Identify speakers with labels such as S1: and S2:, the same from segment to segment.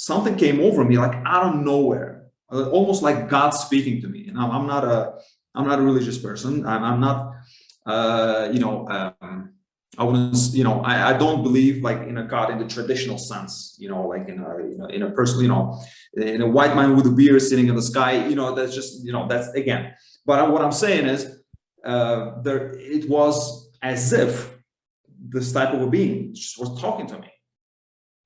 S1: something came over me like out of nowhere, almost like God speaking to me. And I'm not a religious person. I'm not, I wouldn't, I don't believe like in a God in the traditional sense, like in a person, in a white man with a beard sitting in the sky, that's just, that's again. But what I'm saying is, it was as if this type of a being just was talking to me.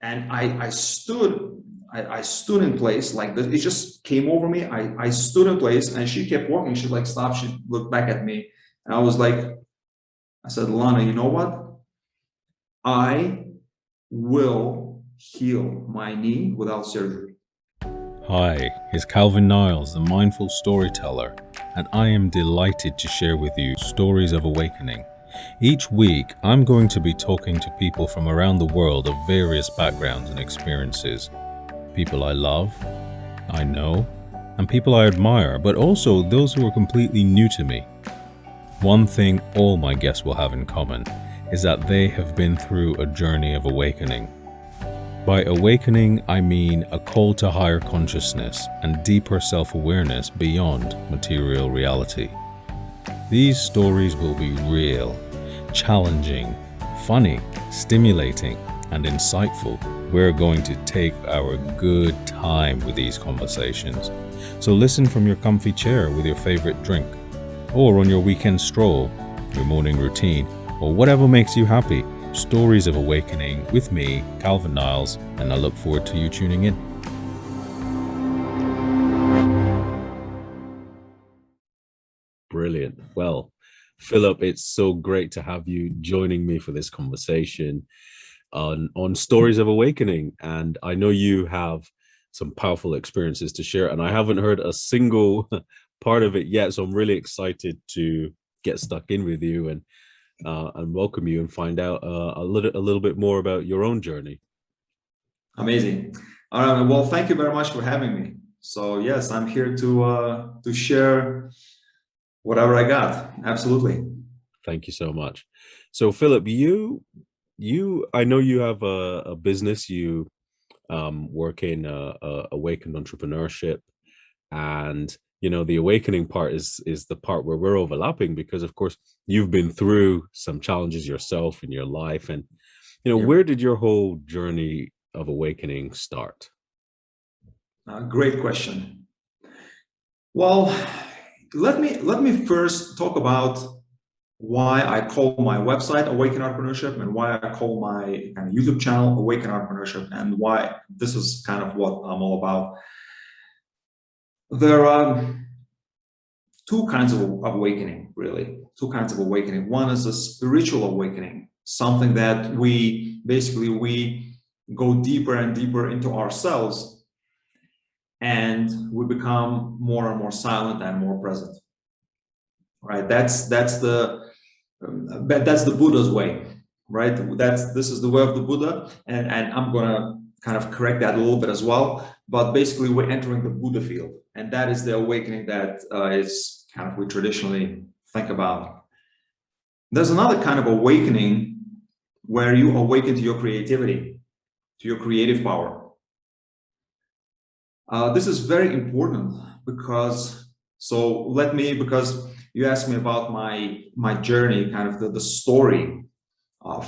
S1: And I stood in place like this. It just came over me. I stood in place, and she kept walking. She like stopped. She looked back at me, and I said, Lana, you know what? I will heal my knee without surgery.
S2: Hi, it's Calvin Niles, the mindful storyteller, and I am delighted to share with you stories of awakening. Each week, I'm going to be talking to people from around the world of various backgrounds and experiences. People I love, I know, and people I admire, but also those who are completely new to me. One thing all my guests will have in common is that they have been through a journey of awakening. By awakening, I mean a call to higher consciousness and deeper self-awareness beyond material reality. These stories will be real, challenging, funny, stimulating, and insightful. We're going to take our good time with these conversations. So listen from your comfy chair with your favorite drink, or on your weekend stroll, your morning routine, or whatever makes you happy. Stories of awakening with me, Calvin Niles, and I look forward to you tuning in. Brilliant. Well, Philip, it's so great to have you joining me for this conversation on stories of awakening. And I know you have some powerful experiences to share, and I haven't heard a single part of it yet. So I'm really excited to get stuck in with you and welcome you and find out a little bit more about your own journey.
S1: Amazing. All right. Well, thank you very much for having me. So yes, I'm here to share whatever I got. Absolutely.
S2: Thank you so much. So Philip, I know you have a business. You work in awakened entrepreneurship, and the awakening part is the part where we're overlapping, because of course you've been through some challenges yourself in your life. And where did your whole journey of awakening start?
S1: Great question. Well, let me first talk about why I call my website Awaken Entrepreneurship, and why I call my kind of YouTube channel Awaken Entrepreneurship, and why this is kind of what I'm all about. There are two kinds of awakening, really. Two kinds of awakening. One is a spiritual awakening, something that we go deeper and deeper into ourselves, and we become more and more silent and more present. Right? That's the Buddha's way, right? This is the way of the Buddha, and I'm gonna kind of correct that a little bit as well. But basically, we're entering the Buddha field, and that is the awakening that is kind of we traditionally think about. There's another kind of awakening where you awaken to your creativity, to your creative power. This is very important because you asked me about my journey, kind of the story of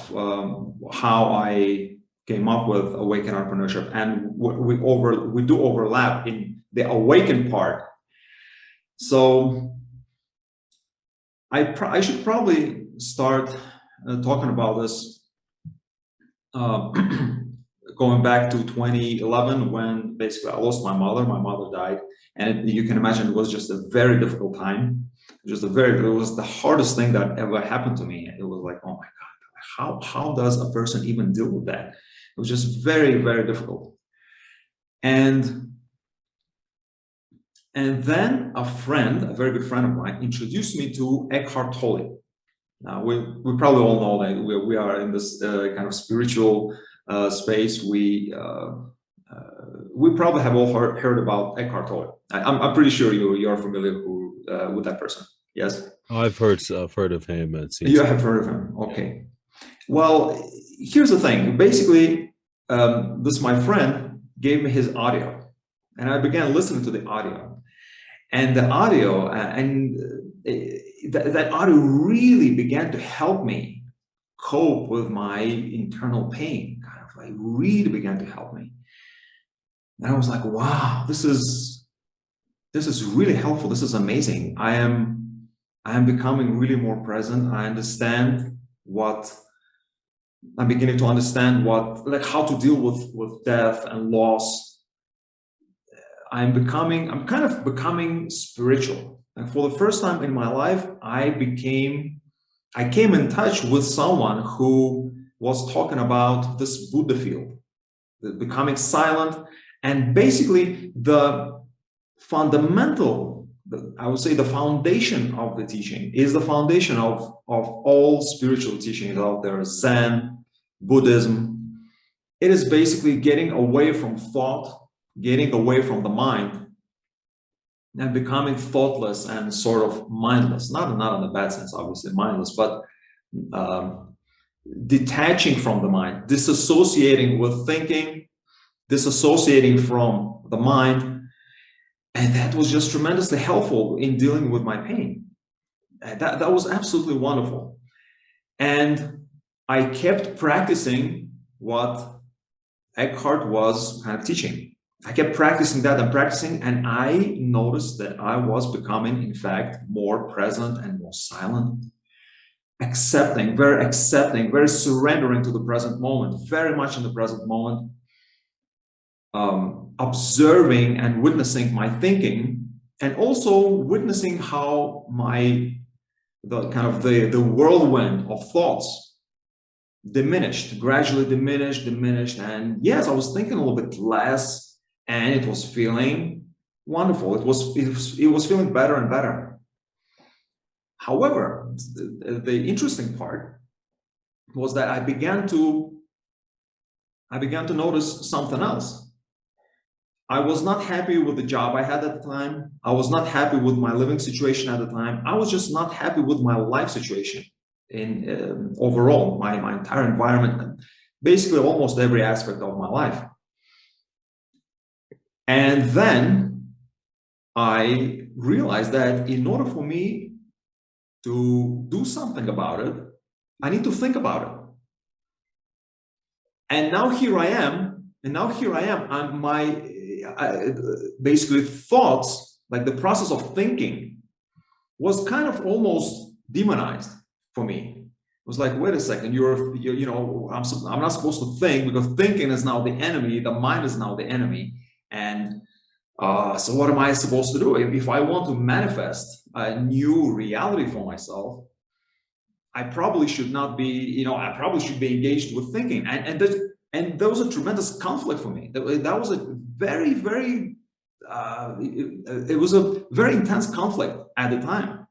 S1: how I came up with Awaken Entrepreneurship, and we do overlap in the awaken part. So I should probably start talking about this going back to 2011, when basically I lost my mother. My mother died, and you can imagine it was just a very difficult time. It was the hardest thing that ever happened to me. It was like, oh my God, how does a person even deal with that? It was just very, very difficult. And then a very good friend of mine, introduced me to Eckhart Tolle. Now we probably all know that we are in this kind of spiritual space. We probably have all heard about Eckhart Tolle. I'm pretty sure you're familiar with that person. Yes,
S2: I've heard of him.
S1: You have heard of him. Okay. Well, here's the thing. Basically, this my friend gave me his audio, and I began listening to the audio. And the audio, that audio really began to help me cope with my internal pain. Kind of like really began to help me. And I was like, wow, this is really helpful. This is amazing. I am becoming really more present. I'm beginning to understand how to deal with death and loss. I'm kind of becoming spiritual. And for the first time in my life, I came in touch with someone who was talking about this Buddha field, becoming silent, and basically I would say the foundation of the teaching is the foundation of all spiritual teachings out there, Zen, Buddhism. It is basically getting away from thought, getting away from the mind, and becoming thoughtless and sort of mindless. Not in the bad sense, obviously, mindless, but detaching from the mind, disassociating with thinking, disassociating from the mind. And that was just tremendously helpful in dealing with my pain. That was absolutely wonderful. And I kept practicing what Eckhart was kind of teaching. I kept practicing that and practicing, and I noticed that I was becoming, in fact, more present and more silent, accepting, very surrendering to the present moment, very much in the present moment, observing and witnessing my thinking, and also witnessing how the whirlwind of thoughts gradually diminished. And yes, I was thinking a little bit less, and it was feeling wonderful. It was feeling better and better. However, the interesting part was that I began to notice something else. I was not happy with the job I had at the time. I was not happy with my living situation at the time. I was just not happy with my life situation in overall, my entire environment, and basically almost every aspect of my life. And then I realized that in order for me to do something about it, I need to think about it. And now here I am, basically thoughts, like the process of thinking, was kind of almost demonized for me. It was like, wait a second, I'm not supposed to think, because thinking is now the enemy, the mind is now the enemy. And so what am I supposed to do? If I want to manifest a new reality for myself, I probably should not be, I probably should be engaged with thinking. And there was a tremendous conflict for me. That was a very, very, it was a very intense conflict at the time.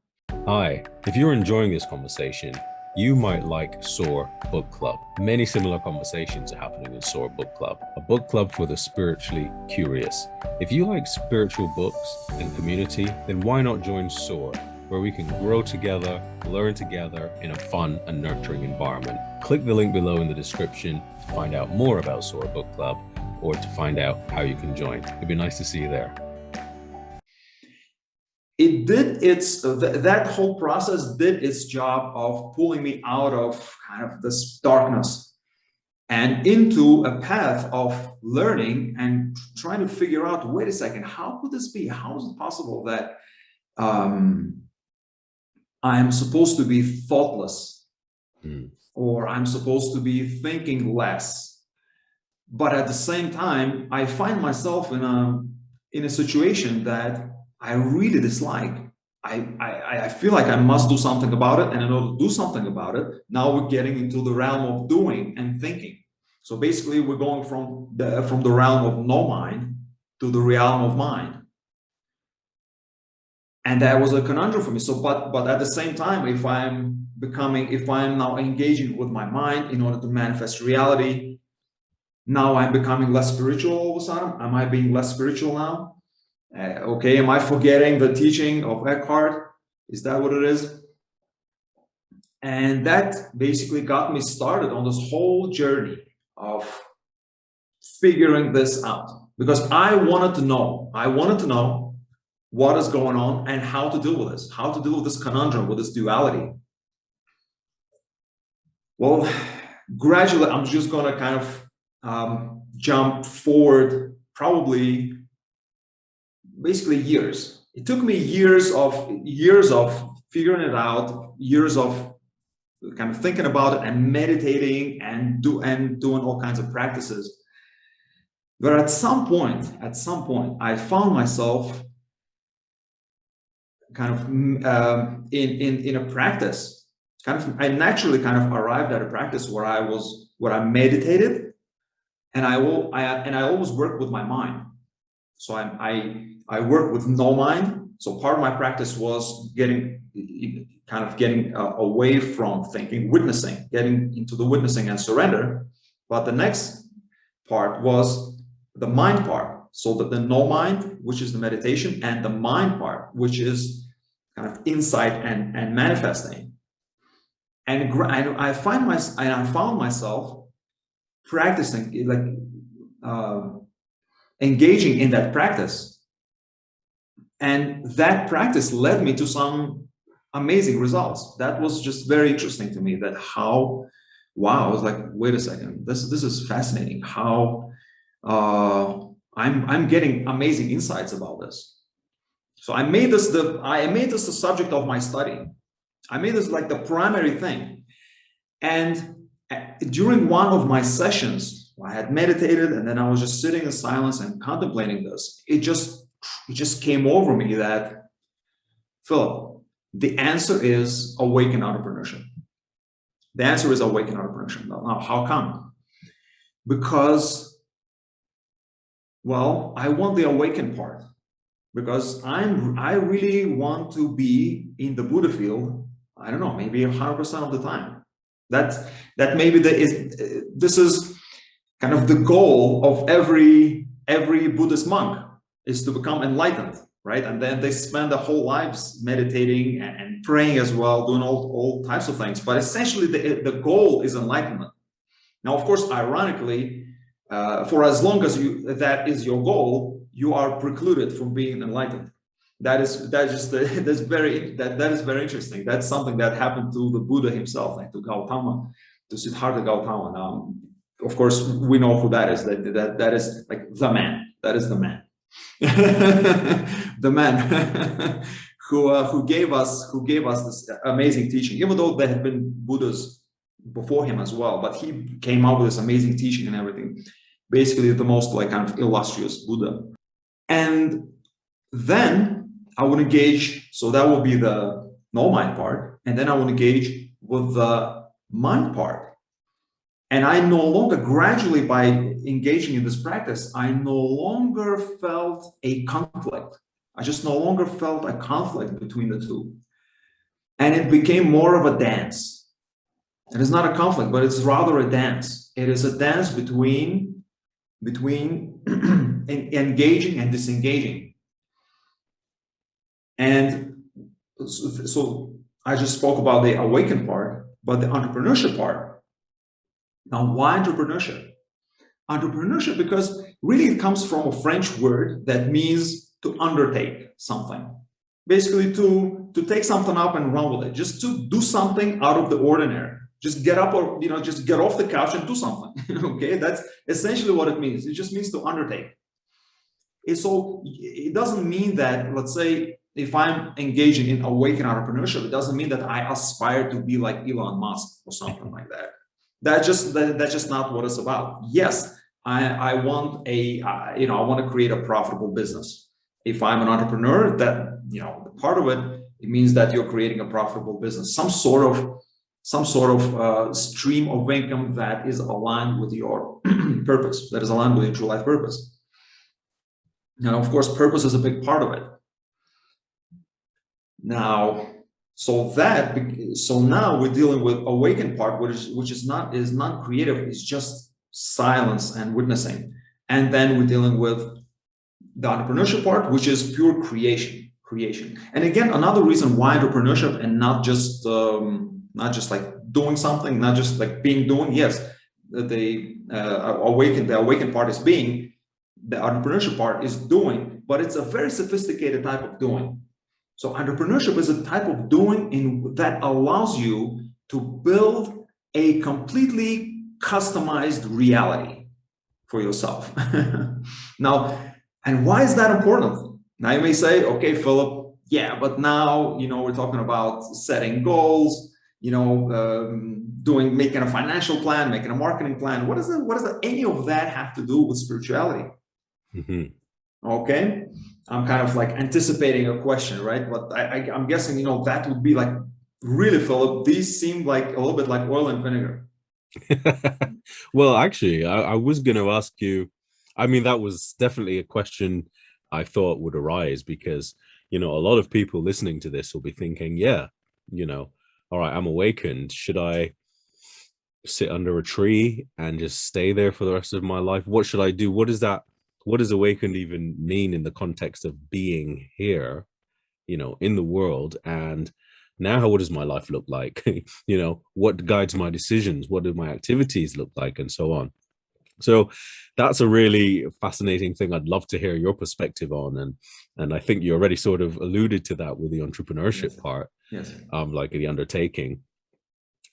S2: Hi, if you're enjoying this conversation, you might like SOAR Book Club. Many similar conversations are happening in SOAR Book Club, a book club for the spiritually curious. If you like spiritual books and community, then why not join SOAR, where we can grow together, learn together in a fun and nurturing environment. Click the link below in the description to find out more about SOAR Book Club, or to find out how you can join. It'd be nice to see you there.
S1: That whole process did its job of pulling me out of kind of this darkness and into a path of learning and trying to figure out, wait a second, how could this be? How is it possible that I am supposed to be thoughtless, or I'm supposed to be thinking less, but at the same time, I find myself in a situation that I really dislike. I feel like I must do something about it, and in order to do something about it, now we're getting into the realm of doing and thinking. So basically, we're going from the realm of no mind to the realm of mind, and that was a conundrum for me. So, but at the same time, if I'm now engaging with my mind in order to manifest reality, now I'm becoming less spiritual all of a sudden. Am I being less spiritual now? Okay, am I forgetting the teaching of Eckhart? Is that what it is? And that basically got me started on this whole journey of figuring this out because I wanted to know what is going on and how to deal with this, how to deal with this conundrum, with this duality. Well, gradually, I'm just going to kind of jump forward probably basically years. It took me years of figuring it out, years of kind of thinking about it and meditating and doing all kinds of practices. But at some point, I found myself kind of in a practice. I naturally kind of arrived at a practice where I meditated, and I always worked with my mind. So I work with no mind. So part of my practice was getting away from thinking, witnessing, getting into the witnessing and surrender. But the next part was the mind part. So that the no mind, which is the meditation, and the mind part, which is kind of insight and manifesting. And I found myself practicing, engaging in that practice. And that practice led me to some amazing results. That was just very interesting to me, that wow, I was like, wait a second, this is fascinating. How I'm getting amazing insights about this. So I made this the subject of my study. I made this like the primary thing. And during one of my sessions, I had meditated, and then I was just sitting in silence and contemplating this. It just came over me that, Philip, the answer is awakened entrepreneurship. The answer is awakened entrepreneurship. Now, how come? Because, well, I want the awakened part. Because I really want to be in the Buddha field, I don't know, maybe 100% of the time. That maybe this is kind of the goal of every Buddhist monk, is to become enlightened, right? And then they spend their whole lives meditating and praying as well, doing all types of things. But essentially, the goal is enlightenment. Now, of course, ironically, for as long as that is your goal, you are precluded from being enlightened. That is very interesting. That's something that happened to the Buddha himself, like to Gautama, to Siddhartha Gautama. Now, of course, we know who that is. That is like the man. That is the man. The man who gave us this amazing teaching. Even though there have been Buddhas before him as well, but he came up with this amazing teaching and everything. Basically, the most like kind of illustrious Buddha. And then I would engage, so that will be the no mind part, and then I would engage with the mind part. And I no longer, gradually by engaging in this practice, I no longer felt a conflict. I just no longer felt a conflict between the two. And it became more of a dance. It is not a conflict, but it's rather a dance. It is a dance between engaging and disengaging. And so I just spoke about the awakened part, but the entrepreneurship part. Now, why entrepreneurship? Entrepreneurship, because really it comes from a French word that means to undertake something. Basically to take something up and run with it, just to do something out of the ordinary. Just get up, or just get off the couch and do something. Okay, that's essentially what it means. It just means to undertake. So it doesn't mean that, let's say, if I'm engaging in awakened entrepreneurship, it doesn't mean that I aspire to be like Elon Musk or something like that. That's just not what it's about. Yes, I want I want to create a profitable business. If I'm an entrepreneur, that part of it means that you're creating a profitable business, some sort of stream of income that is aligned with your purpose, that is aligned with your true life purpose. Now, of course, purpose is a big part of it. Now, so now we're dealing with awakened part, which is not creative. It's just silence and witnessing. And then we're dealing with the entrepreneurship part, which is pure creation. And again, another reason why entrepreneurship and not just like doing something, not just like being doing. Yes, the awakened part is being, the entrepreneurship part is doing, but it's a very sophisticated type of doing. So entrepreneurship is a type of doing that allows you to build a completely customized reality for yourself. Now, and why is that important? Now you may say, okay, Philip, yeah, but now, we're talking about setting goals, making a financial plan, making a marketing plan. What does any of that have to do with spirituality? Mm-hmm. Okay. I'm kind of like anticipating a question, right? But I'm guessing, that would be like, really, Philip, these seem like a little bit like oil and vinegar.
S2: Well, actually, I was going to ask you, I mean, that was definitely a question I thought would arise because, a lot of people listening to this will be thinking, yeah, all right, I'm awakened. Should I sit under a tree and just stay there for the rest of my life? What should I do? What does awakened even mean in the context of being here, in the world? And now what does my life look like? What guides my decisions? What do my activities look like? And so on. So that's a really fascinating thing. I'd love to hear your perspective on. And I think you already sort of alluded to that with the entrepreneurship part, like the undertaking.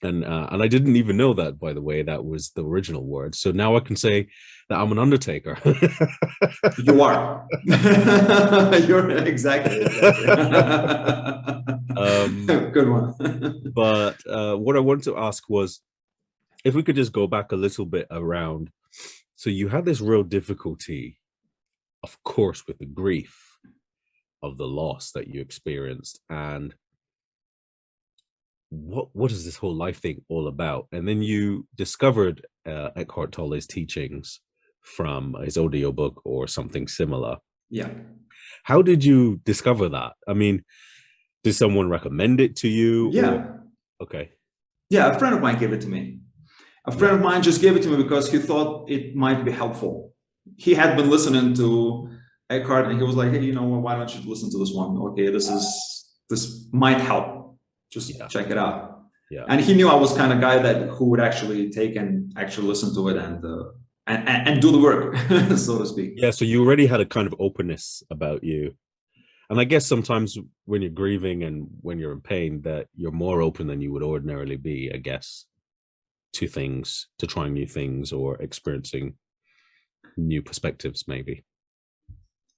S2: And I didn't even know that, by the way, that was the original word. So now I can say that I'm an undertaker.
S1: You are. You're exactly. Good one.
S2: But what I wanted to ask was, if we could just go back a little bit around. So you had this real difficulty, of course, with the grief of the loss that you experienced. And what is this whole life thing all about? And then you discovered Eckhart Tolle's teachings from his audiobook or something similar.
S1: Yeah.
S2: How did you discover that? I mean, did someone recommend it to you?
S1: Yeah.
S2: Okay.
S1: Yeah, a friend of mine gave it to me. A friend of mine just gave it to me because he thought it might be helpful. He had been listening to Eckhart and he was like, hey, why don't you listen to this one? Okay, this might help. Just check it out. Yeah. And he knew I was kind of guy who would actually take and actually listen to it and do the work, so to speak.
S2: Yeah, so you already had a kind of openness about you. And I guess sometimes when you're grieving and when you're in pain, that you're more open than you would ordinarily be, I guess, to trying new things or experiencing new perspectives, maybe.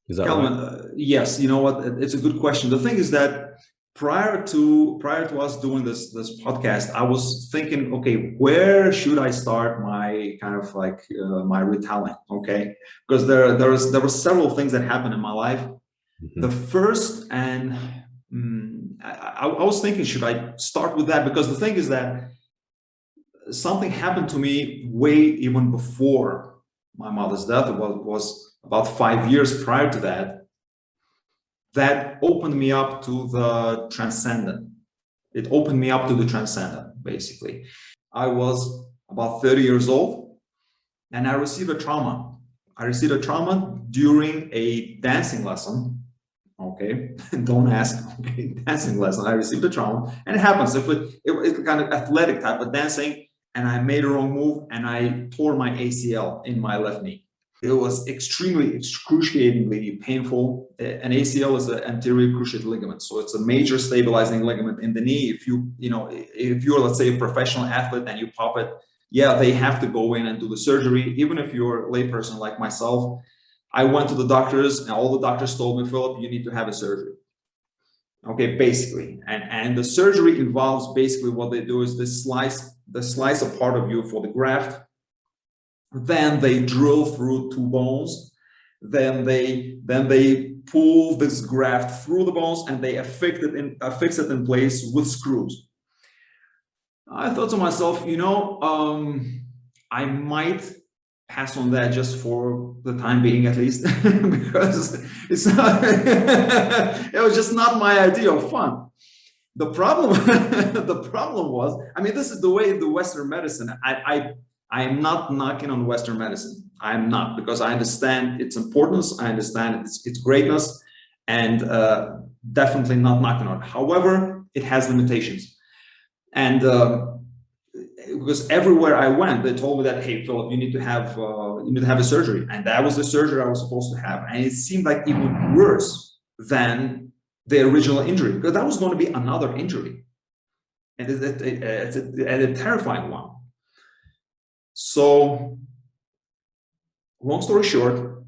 S2: Is that
S1: Calvin,
S2: right?
S1: Yes, you know what? It's a good question. The thing is that prior to us doing this podcast, I was thinking, okay, where should I start my kind of like my retelling? Okay, because there were several things that happened in my life. Mm-hmm. The first, and I was thinking, should I start with that? Because the thing is that something happened to me way even before my mother's death. It was about 5 years prior to that opened me up to the transcendent. It opened me up to the transcendent, basically. I was about 30 years old and I received a trauma. I received a trauma during a dancing lesson. Okay, don't ask. Okay, dancing lesson. I received a trauma, and it happens. It's kind of athletic type of dancing, and I made a wrong move, and I tore my ACL in my left knee. It was extremely, excruciatingly painful. An ACL is an anterior cruciate ligament, so it's a major stabilizing ligament in the knee. If you're, let's say, a professional athlete and you pop it, yeah, they have to go in and do the surgery. Even if you're a layperson like myself, I went to the doctors and all the doctors told me, Philip, you need to have a surgery. Okay, basically. And the surgery involves basically what they do is they slice a part of you for the graft. Then they drill through 2 bones. Then they pull this graft through the bones and they affix it in place with screws. I thought to myself, I might pass on that just for the time being, at least, because it was just not my idea of fun. The problem was, I mean, this is the way the Western medicine. I am not knocking on Western medicine. I am not, because I understand its importance. I understand its greatness, and definitely not knocking on it. However, it has limitations, and because everywhere I went, they told me that, hey, Philip, you need to have a surgery, and that was the surgery I was supposed to have, and it seemed like even worse than the original injury, because that was going to be another injury, and it's a terrifying one. So, long story short,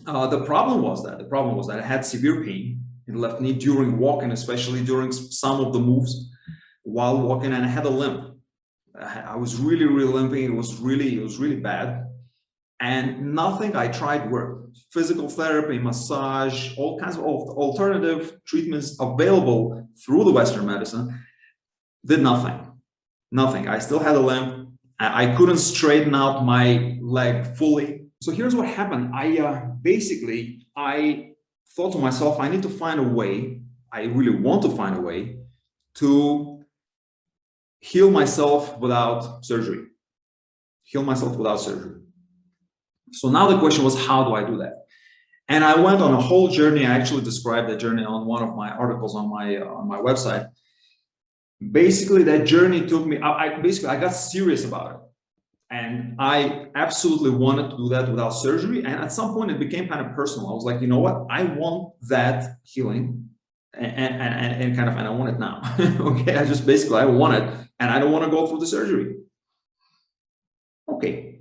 S1: the problem was that I had severe pain in the left knee during walking, especially during some of the moves while walking, and I had a limp. I was really limping. It was really bad, and nothing I tried worked. Physical therapy, massage, all kinds of alternative treatments available through the Western medicine did nothing. I still had a limp. I couldn't straighten out my leg fully. So here's what happened. I thought to myself, I need to find a way. I really want to find a way to heal myself without surgery. So now the question was, how do I do that? And I went on a whole journey. I actually described the journey on one of my articles on my website. Basically, that journey took me, I got serious about it. And I absolutely wanted to do that without surgery. And at some point, it became kind of personal. I was like, you know what? I want that healing, and I want it now. Okay, I want it, and I don't want to go through the surgery. Okay.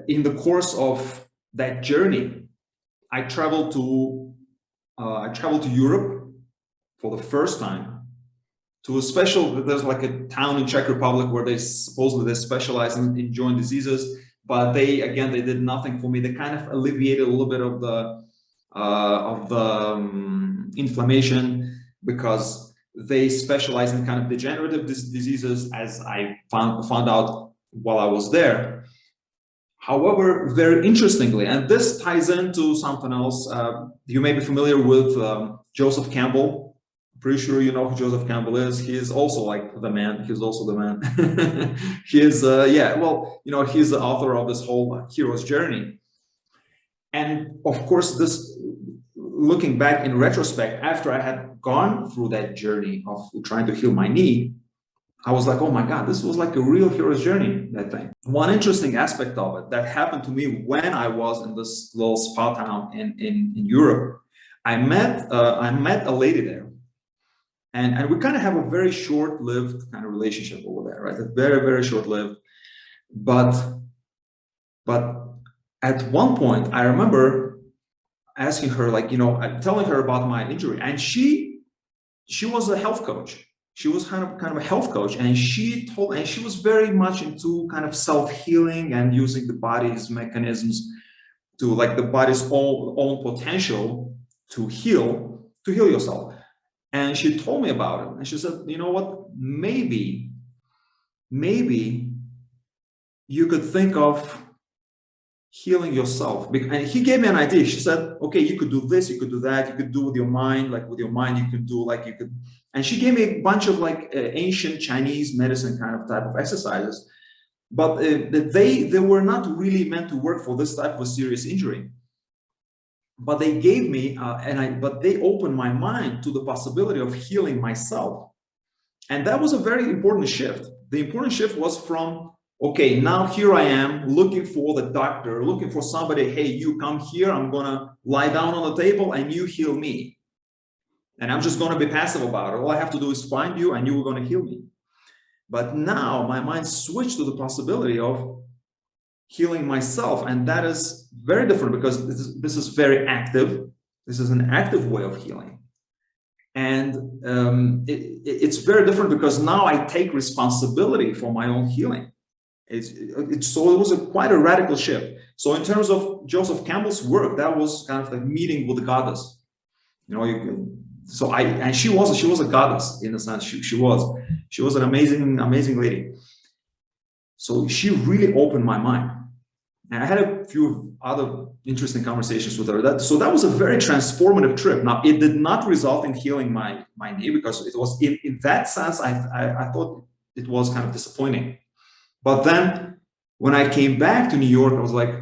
S1: In the course of that journey, I traveled to Europe for the first time, to a there's like a town in Czech Republic where they supposedly specialize in joint diseases, but they did nothing for me. They kind of alleviated a little bit of the inflammation, because they specialize in kind of degenerative diseases, as I found out while I was there. However, very interestingly, and this ties into something else, you may be familiar with Joseph Campbell. Pretty sure you know who Joseph Campbell is. He is also like the man. He's also the man. He is, he's the author of this whole hero's journey. And of course, looking back in retrospect, after I had gone through that journey of trying to heal my knee, I was like, oh my God, this was like a real hero's journey, that thing. One interesting aspect of it that happened to me when I was in this little spa town in Europe, I met a lady there. And we kind of have a very short-lived kind of relationship over there, right? A very, very short-lived. But at one point, I remember asking her, telling her about my injury, and she was a health coach. She was kind of a health coach, and she was very much into kind of self-healing and using the body's mechanisms to, like, the body's own potential to heal yourself. And she told me about it, and she said, you know what, maybe you could think of healing yourself. And he gave me an idea. She said, okay, you could do this, you could do that, you could do with your mind, you could do and she gave me a bunch of ancient Chinese medicine kind of type of exercises, but they were not really meant to work for this type of a serious injury. But they gave me, but they opened my mind to the possibility of healing myself. And that was a very important shift. The important shift was from, okay, now here I am looking for the doctor, looking for somebody, hey, you come here, I'm gonna lie down on the table and you heal me. And I'm just gonna be passive about it. All I have to do is find you and you are gonna heal me. But now my mind switched to the possibility of healing myself, and that is very different, because this is very active. This is an active way of healing, and it's very different because now I take responsibility for my own healing. So it was quite a radical shift. So in terms of Joseph Campbell's work, that was kind of like meeting with the goddess. And she was a goddess in a sense. She was an amazing lady. So she really opened my mind. And I had a few other interesting conversations with her. So that was a very transformative trip. Now, it did not result in healing my knee, because it was in that sense, I thought it was kind of disappointing. But then when I came back to New York, I was like,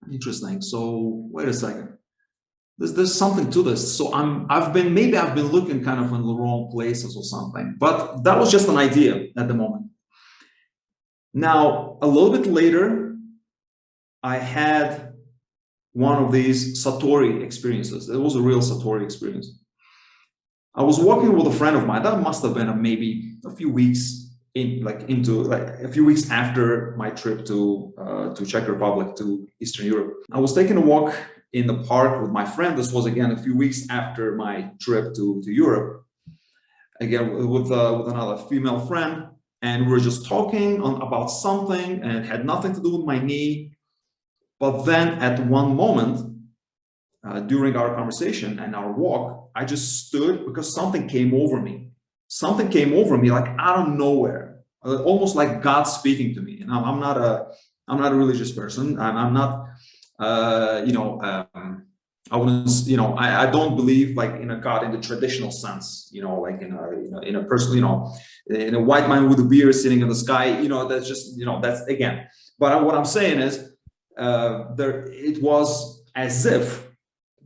S1: interesting. So wait a second. there's something to this. So maybe I've been looking kind of in the wrong places or something, but that was just an idea at the moment. Now, a little bit later, I had one of these Satori experiences. It was a real Satori experience. I was walking with a friend of mine. That must have been maybe a few weeks a few weeks after my trip to Czech Republic, to Eastern Europe. I was taking a walk in the park with my friend. This was again a few weeks after my trip to Europe. Again with another female friend, and we were just talking about something, and it had nothing to do with my knee. But then at one moment, during our conversation and our walk, I just stood because something came over me. Something came over me like out of nowhere, almost like God speaking to me. And I'm not a religious person. I'm not, I wouldn't, I don't believe like in a God in the traditional sense, like in a person, in a white man with a beard sitting in the sky, that's just, that's again. But what I'm saying is, it was as if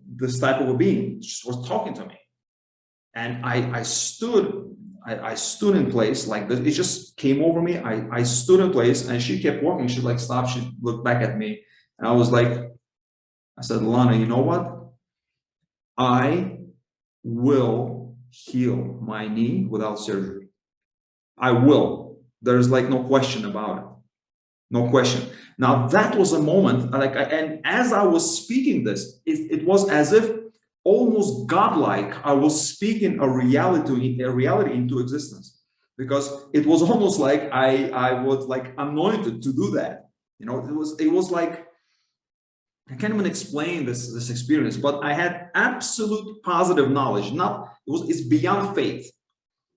S1: this type of a being just was talking to me, and I stood in place like this. It just came over me. I stood in place, and she kept walking. She like stopped. She looked back at me, and I said, Lana, you know what? I will heal my knee without surgery. I will. There's like no question about it. No question. Now that was a moment, and as I was speaking this, it was as if almost godlike. I was speaking a reality into existence, because it was almost like I was like anointed to do that. It was like, I can't even explain this experience, but I had absolute positive knowledge. It's beyond faith,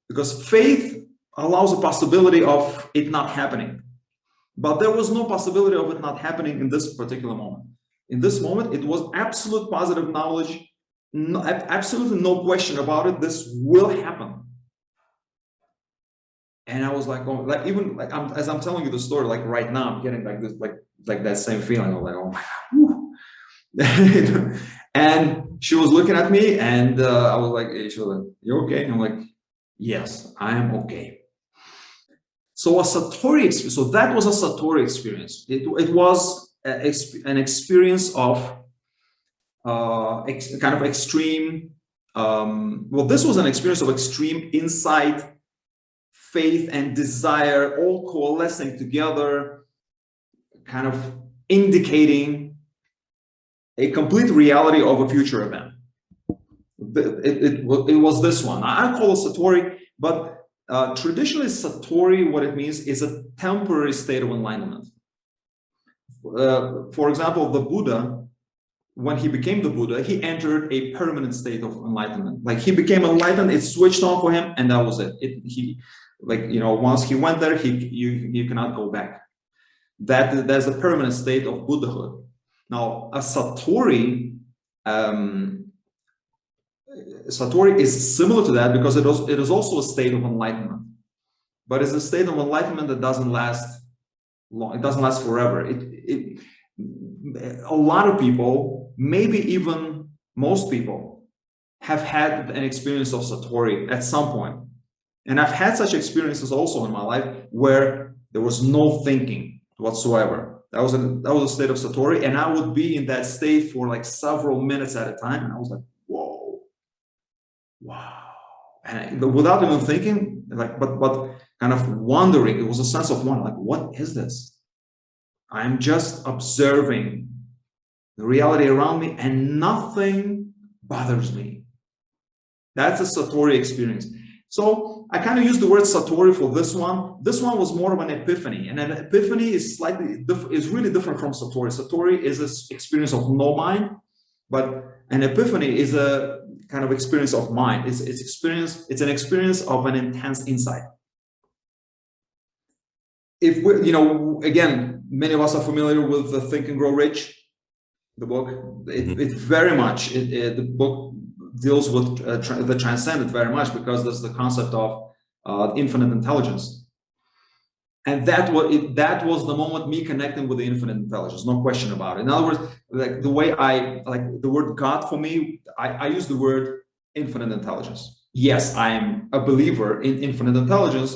S1: because faith allows a possibility of it not happening. But there was no possibility of it not happening in this particular moment. In this moment, it was absolute positive knowledge, absolutely no question about it. This will happen. And I was like, oh, like even like as I'm telling you the story, like right now, I'm getting like this, like that same feeling. I'm like, oh my God. And she was looking at me, and I was like, hey, she was like, you okay? And I'm like, yes, I am okay. So that was a Satori experience. It was an experience of kind of extreme. This was an experience of extreme insight, faith, and desire, all coalescing together, kind of indicating a complete reality of a future event. It was this one. I call it Satori, but traditionally, Satori, what it means is a temporary state of enlightenment. For example, the Buddha, when he became the Buddha, he entered a permanent state of enlightenment. Like he became enlightened, it switched on for him, and that was it. Once he went there, you cannot go back. There's a permanent state of Buddhahood. Now, a Satori. Satori is similar to that, because it is also a state of enlightenment, but it's a state of enlightenment that doesn't last long. It doesn't last forever. A lot of people, maybe even most people, have had an experience of Satori at some point. And I've had such experiences also in my life where there was no thinking whatsoever. That was a state of Satori, and I would be in that state for like several minutes at a time, and I was like, wow. And without even thinking, but kind of wondering. It was a sense of wonder, like, what is this? I'm just observing the reality around me, and nothing bothers me. That's a Satori experience. So I kind of use the word Satori for this one. This one was more of an epiphany, and an epiphany is really different from Satori. Satori is an experience of no mind, but an epiphany is a kind of experience of mind. It's an experience of an intense insight. If we, again, many of us are familiar with the Think and Grow Rich, the book. It very much, the book deals with the transcendent very much, because there's the concept of infinite intelligence. And that was the moment me connecting with the infinite intelligence, no question about it. In other words, like the way I like the word God for me, I use the word infinite intelligence. Yes, I am a believer in infinite intelligence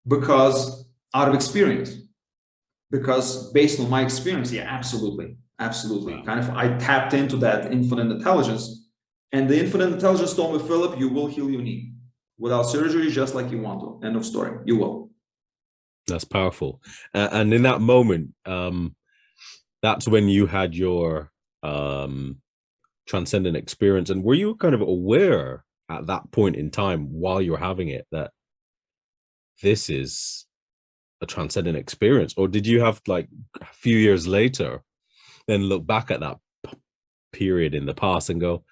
S1: because out of experience, because based on my experience, yeah, absolutely, absolutely.
S2: Wow.
S1: Kind of, I tapped into that infinite intelligence, and the infinite intelligence told me, Philip, you will heal your knee without surgery, just like you want to. End of story. You will.
S2: That's powerful. And in that moment, that's when you had your transcendent experience. And were you kind of aware at that point in time while you're having it that this is a transcendent experience? Or did you have like a few years later then look back at that period in the past and go,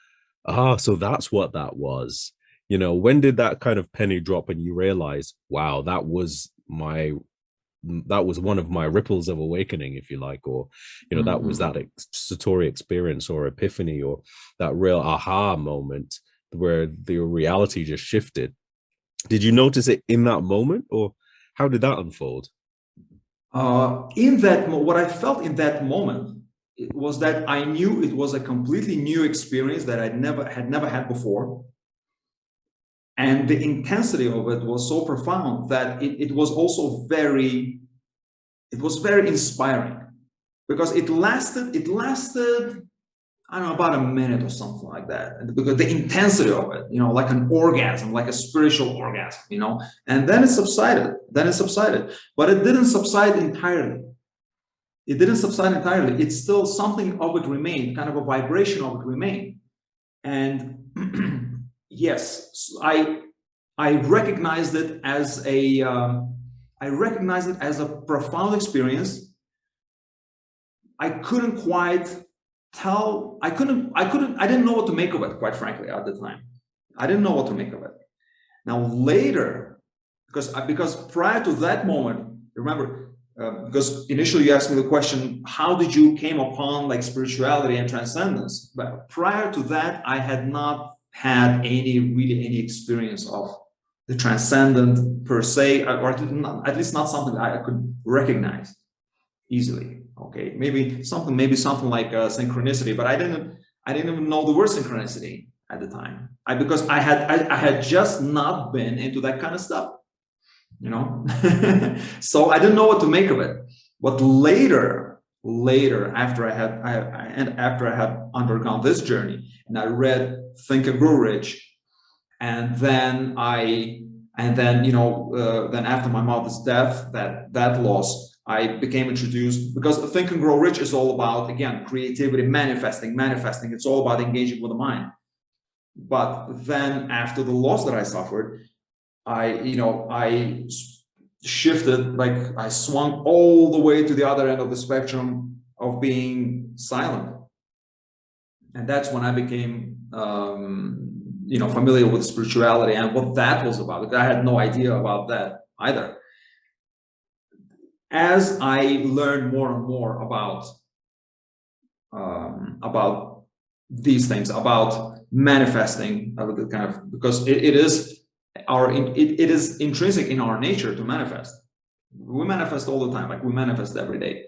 S2: so that's what that was? You know, when did that kind of penny drop and you realize, wow, that was one of my ripples of awakening, if you like, or, you know, that was that Satori experience or epiphany or that real aha moment where the reality just shifted? Did you notice it in that moment, or how did that unfold?
S1: What I felt in that moment was that I knew it was a completely new experience that I never had before. And the intensity of it was so profound that it was also very inspiring, because it lasted, I don't know, about a minute or something like that. And because the intensity of it, you know, like an orgasm, like a spiritual orgasm, you know, and then it subsided, but it didn't subside entirely. It's still something of it remained, kind of a vibration of it remained. And yes, I recognized it as a profound experience. I couldn't quite tell. I didn't know what to make of it, quite frankly, at the time. I didn't know what to make of it. Now later, because prior to that moment, remember, because initially you asked me the question, how did you came upon like spirituality and transcendence? But prior to that, I had not had any experience of the transcendent per se, or at least not something I could recognize easily. Okay, maybe something like synchronicity, but I didn't even know the word synchronicity at the time. Because I had just not been into that kind of stuff, you know. So I didn't know what to make of it. But later, after I had undergone this journey, and I read Think and Grow Rich, and then then after my mother's death, that loss, I became introduced, because Think and Grow Rich is all about, again, creativity, manifesting. It's all about engaging with the mind. But then after the loss that I suffered, I shifted, like I swung all the way to the other end of the spectrum of being silent. And that's when I became, familiar with spirituality and what that was about, because I had no idea about that either. As I learned more and more about these things, about manifesting, because it is intrinsic in our nature to manifest. We manifest all the time, like we manifest every day.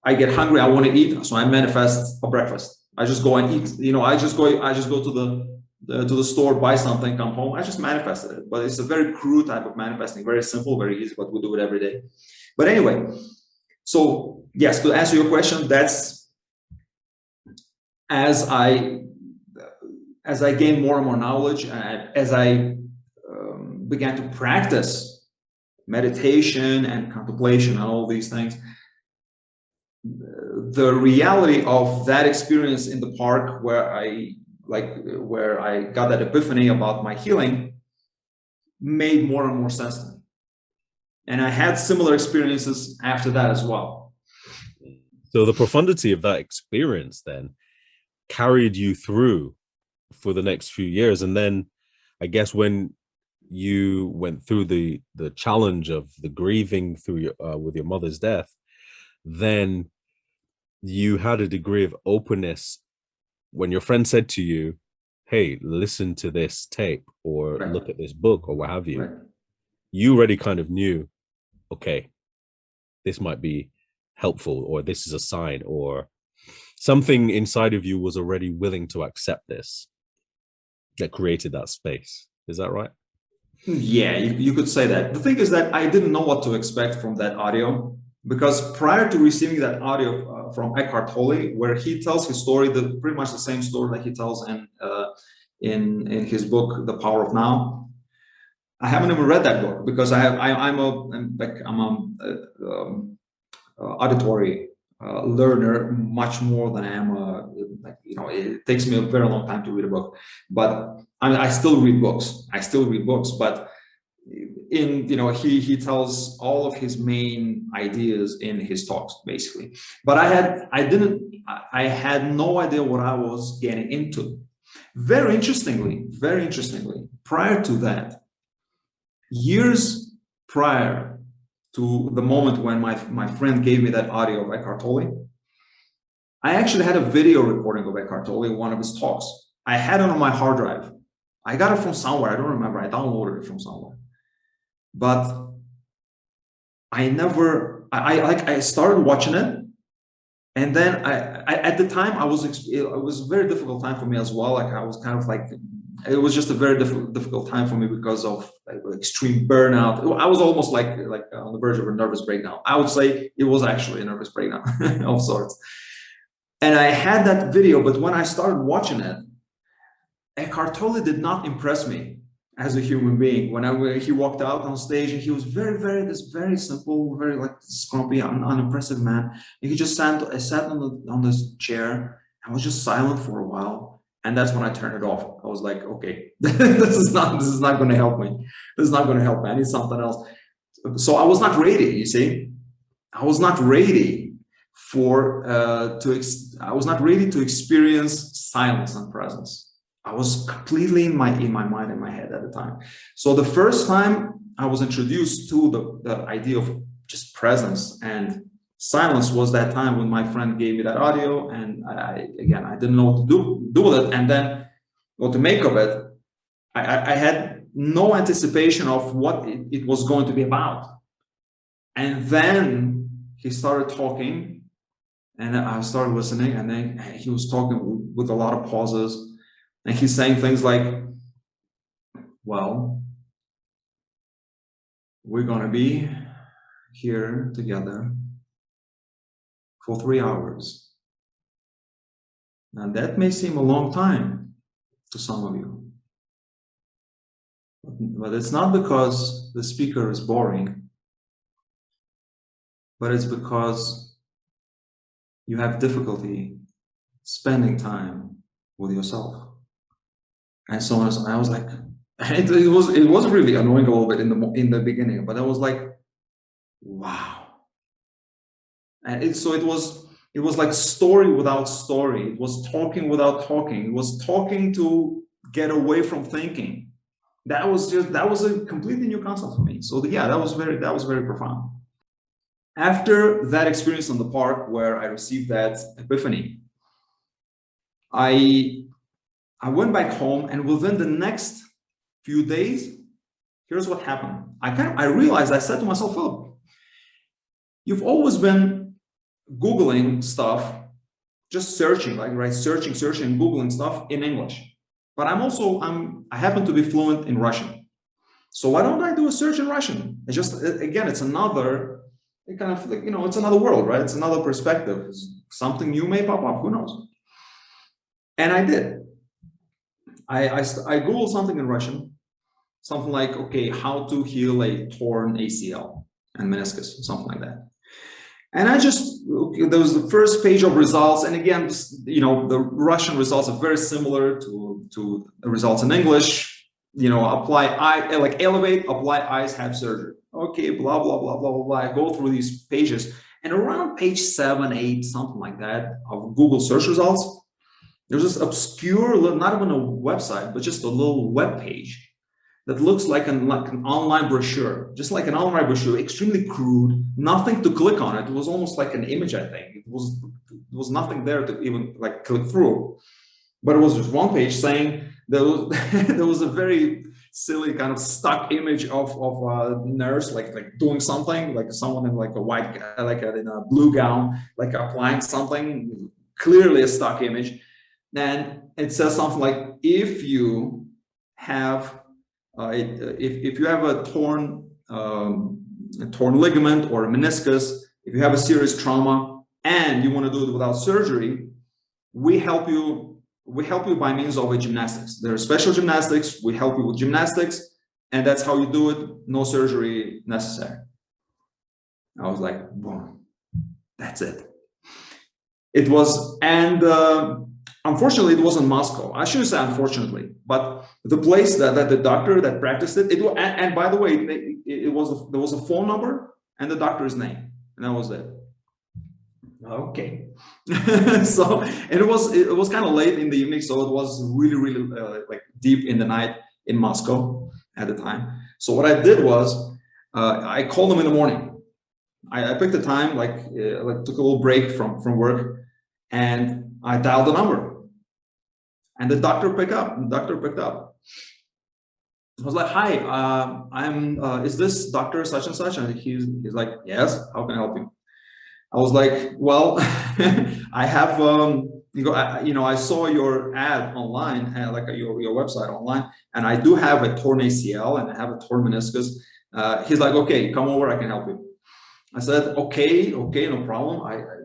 S1: I get hungry, I want to eat, so I manifest a breakfast. I just go and eat. I just go to the store, buy something, come home. I just manifested it. But it's a very crude type of manifesting, very simple, very easy, but we do it every day. But anyway, so yes, to answer your question, that's as I gained more and more knowledge, as I began to practice meditation and contemplation and all these things, the reality of that experience in the park where I got that epiphany about my healing made more and more sense to me. And I had similar experiences after that as well.
S2: So the profundity of that experience then carried you through for the next few years. And then I guess when you went through the challenge of the grieving through with your mother's death, then you had a degree of openness when your friend said to you, hey, listen to this tape or
S1: Right.
S2: look at this book or what have you.
S1: Right.
S2: You already kind of knew, okay, this might be helpful, or this is a sign, or something inside of you was already willing to accept this that created that space. Is that right?
S1: Yeah, you could say that. The thing is that I didn't know what to expect from that audio, because prior to receiving that audio from Eckhart Tolle, where he tells his story, pretty much the same story that he tells in his book, The Power of Now. I haven't even read that book because I'm a auditory learner much more than I am it takes me a very long time to read a book, but I still read books. But he tells all of his main ideas in his talks basically. But I had no idea what I was getting into. Very interestingly, prior to that, years prior to the moment when my friend gave me that audio of Eckhart Tolle, I actually had a video recording of Eckhart Tolle, one of his talks. I had it on my hard drive. I got it from somewhere. I don't remember. I downloaded it from somewhere. But I started watching it. And then at the time, it was a very difficult time for me as well. Like I was kind of like, it was just a very difficult time for me because of extreme burnout. I was almost like on the verge of a nervous breakdown. I would say it was actually a nervous breakdown of sorts. And I had that video, but when I started watching it, Eckhart Tolle did not impress me as a human being. When he walked out on stage, and he was this very simple, very like scrumpy, unimpressive man. And he just sat on this chair and was just silent for a while. And that's when I turned it off. I was like, okay, this is not going to help me. This is not going to help me. I need something else. So I was not ready. You see, I was not ready I was not ready to experience silence and presence. I was completely in my mind, in my head at the time. So the first time I was introduced to the idea of just presence and silence was that time when my friend gave me that audio, and I didn't know what to do with it, and then what to make of it. I had no anticipation of what it was going to be about. And then he started talking, and I started listening, and then he was talking with a lot of pauses. And he's saying things like, well, we're going to be here together for 3 hours. Now that may seem a long time to some of you, but it's not because the speaker is boring, but it's because you have difficulty spending time with yourself. And so on. I was like, it was really annoying a little bit in the beginning, but I was like, wow. And it was like story without story. It was talking without talking. It was talking to get away from thinking. That was a completely new concept for me. So yeah, that was very profound. After that experience in the park where I received that epiphany, I went back home, and within the next few days, here's what happened. I realized, I said to myself, Philip, you've always been Googling stuff, just searching, searching and Googling stuff in English. But I happen to be fluent in Russian. So why don't I do a search in Russian? It's just, again, it's another kind of like, it's another world, right? It's another perspective. Something new may pop up, who knows? And I did. I Googled something in Russian, something like, okay, how to heal a torn ACL and meniscus, something like that. And there was the first page of results. And again, the Russian results are very similar to the results in English. Elevate, apply ice, have surgery. Okay, blah, blah, blah, blah, blah, blah. I go through these pages, and around page 7, 8, something like that, of Google search results, there's this obscure, not even a website, but just a little web page that looks like an online brochure, just like an online brochure, extremely crude, nothing to click on it. It was almost like an image, I think. It was nothing there to even click through. But it was just one page saying there was a very silly kind of stuck image of a nurse like doing something, like someone in like a white, in a blue gown, like applying something, clearly a stock image. And it says something like, if you have if you have a torn ligament or a meniscus, if you have a serious trauma and you want to do it without surgery, we help you by means of a gymnastics. There are special gymnastics. We help you with gymnastics, and that's how you do it. No surgery necessary. I was like, boom, that's it. It was, and unfortunately, it was in Moscow. I shouldn't say unfortunately, but the place that the doctor that practiced it, and by the way, there was a phone number and the doctor's name, and that was it. Okay. So, and it was kind of late in the evening, so it was really like deep in the night in Moscow at the time. So what I did was I called them in the morning. I picked the time, like took a little break from work, and I dialed the number, and the doctor picked up. I was like, "Hi, is this Doctor such and such?" And he's like, "Yes, how can I help you?" I was like, "Well, I have I saw your ad online, like your website online, and I do have a torn ACL and I have a torn meniscus." He's like, "Okay, come over, I can help you." I said, okay, no problem.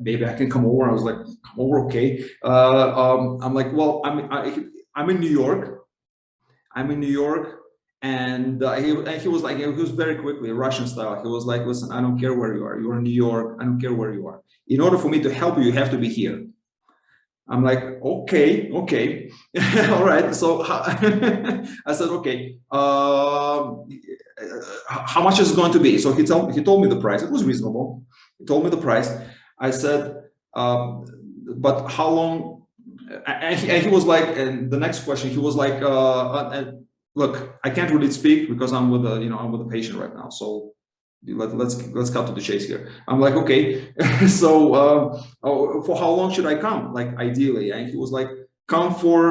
S1: Maybe I can come over. I was like, "Come over, okay." I'm like, "Well, I'm in New York. And he was like, he was very quickly, Russian style. He was like, "Listen, I don't care where you are. You're in New York. I don't care where you are. In order for me to help you, you have to be here." I'm like, okay. All right. So I said, "Okay, how much is it going to be?" So he told me the price. It was reasonable. He told me the price. I said, "But how long?" And he was like, and the next question, he was like, "Look, I can't really speak because I'm with a patient right now. So let's cut to the chase here." I'm like, "Okay." So for how long should I come? Like ideally? And he was like, "Come for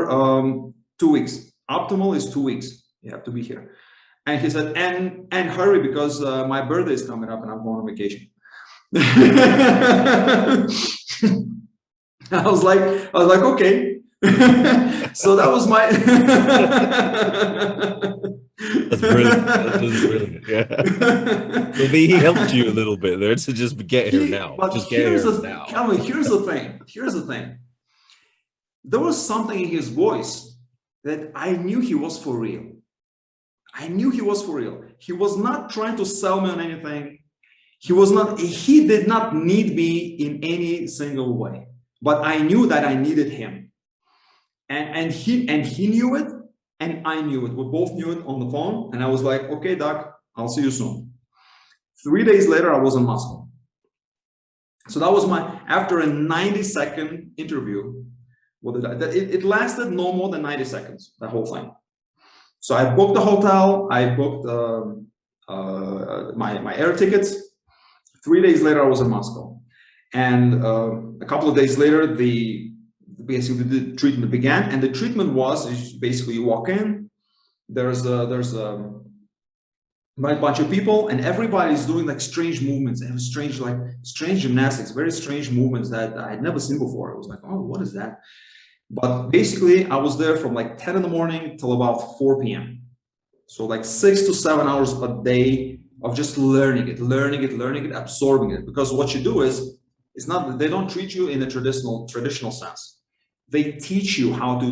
S1: 2 weeks. Optimal is 2 weeks. You have to be here." And he said, and hurry, because my birthday is coming up and I'm going on vacation." I was like, okay. So that was my.
S3: That's brilliant. That's brilliant. Yeah. Well, he helped you a little bit there to just get here now.
S1: But
S3: just get here now.
S1: Calvin, here's the thing. There was something in his voice that I knew he was for real. He was not trying to sell me on anything. He did not need me in any single way, but I knew that I needed him. And he knew it, and I knew it. We both knew it on the phone, and I was like, "Okay, Doc, I'll see you soon." 3 days later, I was in Moscow. So that was after a 90-second interview. It lasted no more than 90 seconds, the whole thing. So I booked the hotel, I booked my air tickets. 3 days later, I was in Moscow. And a couple of days later, basically the treatment began. And the treatment was basically you walk in, there's a bunch of people, and everybody's doing like strange movements and strange gymnastics, very strange movements that I had never seen before. I was like, "Oh, what is that?" But basically, I was there from like 10 in the morning till about 4 p.m. So like 6 to 7 hours a day of just learning it, absorbing it. Because what you do is, they don't treat you in a traditional sense. They teach you how to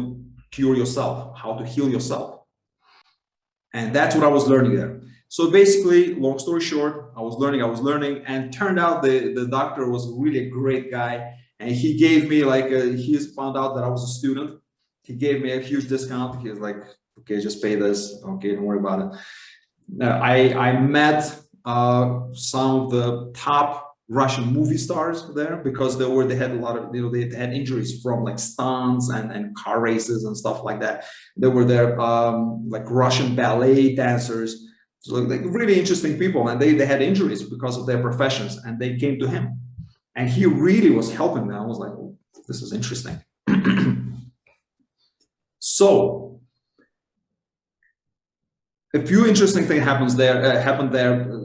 S1: cure yourself, how to heal yourself. And that's what I was learning there. So basically, long story short, I was learning, and turned out the doctor was really a great guy. And he gave me he found out that I was a student. He gave me a huge discount. He was like, "Okay, just pay this. Okay, don't worry about it." I met some of the top Russian movie stars there, because they had a lot of, they had injuries from like stunts and car races and stuff like that. They were there, like Russian ballet dancers, so like really interesting people, and they had injuries because of their professions, and they came to him. And he really was helping them. I was like, "Oh, this is interesting." So a few interesting things happened there.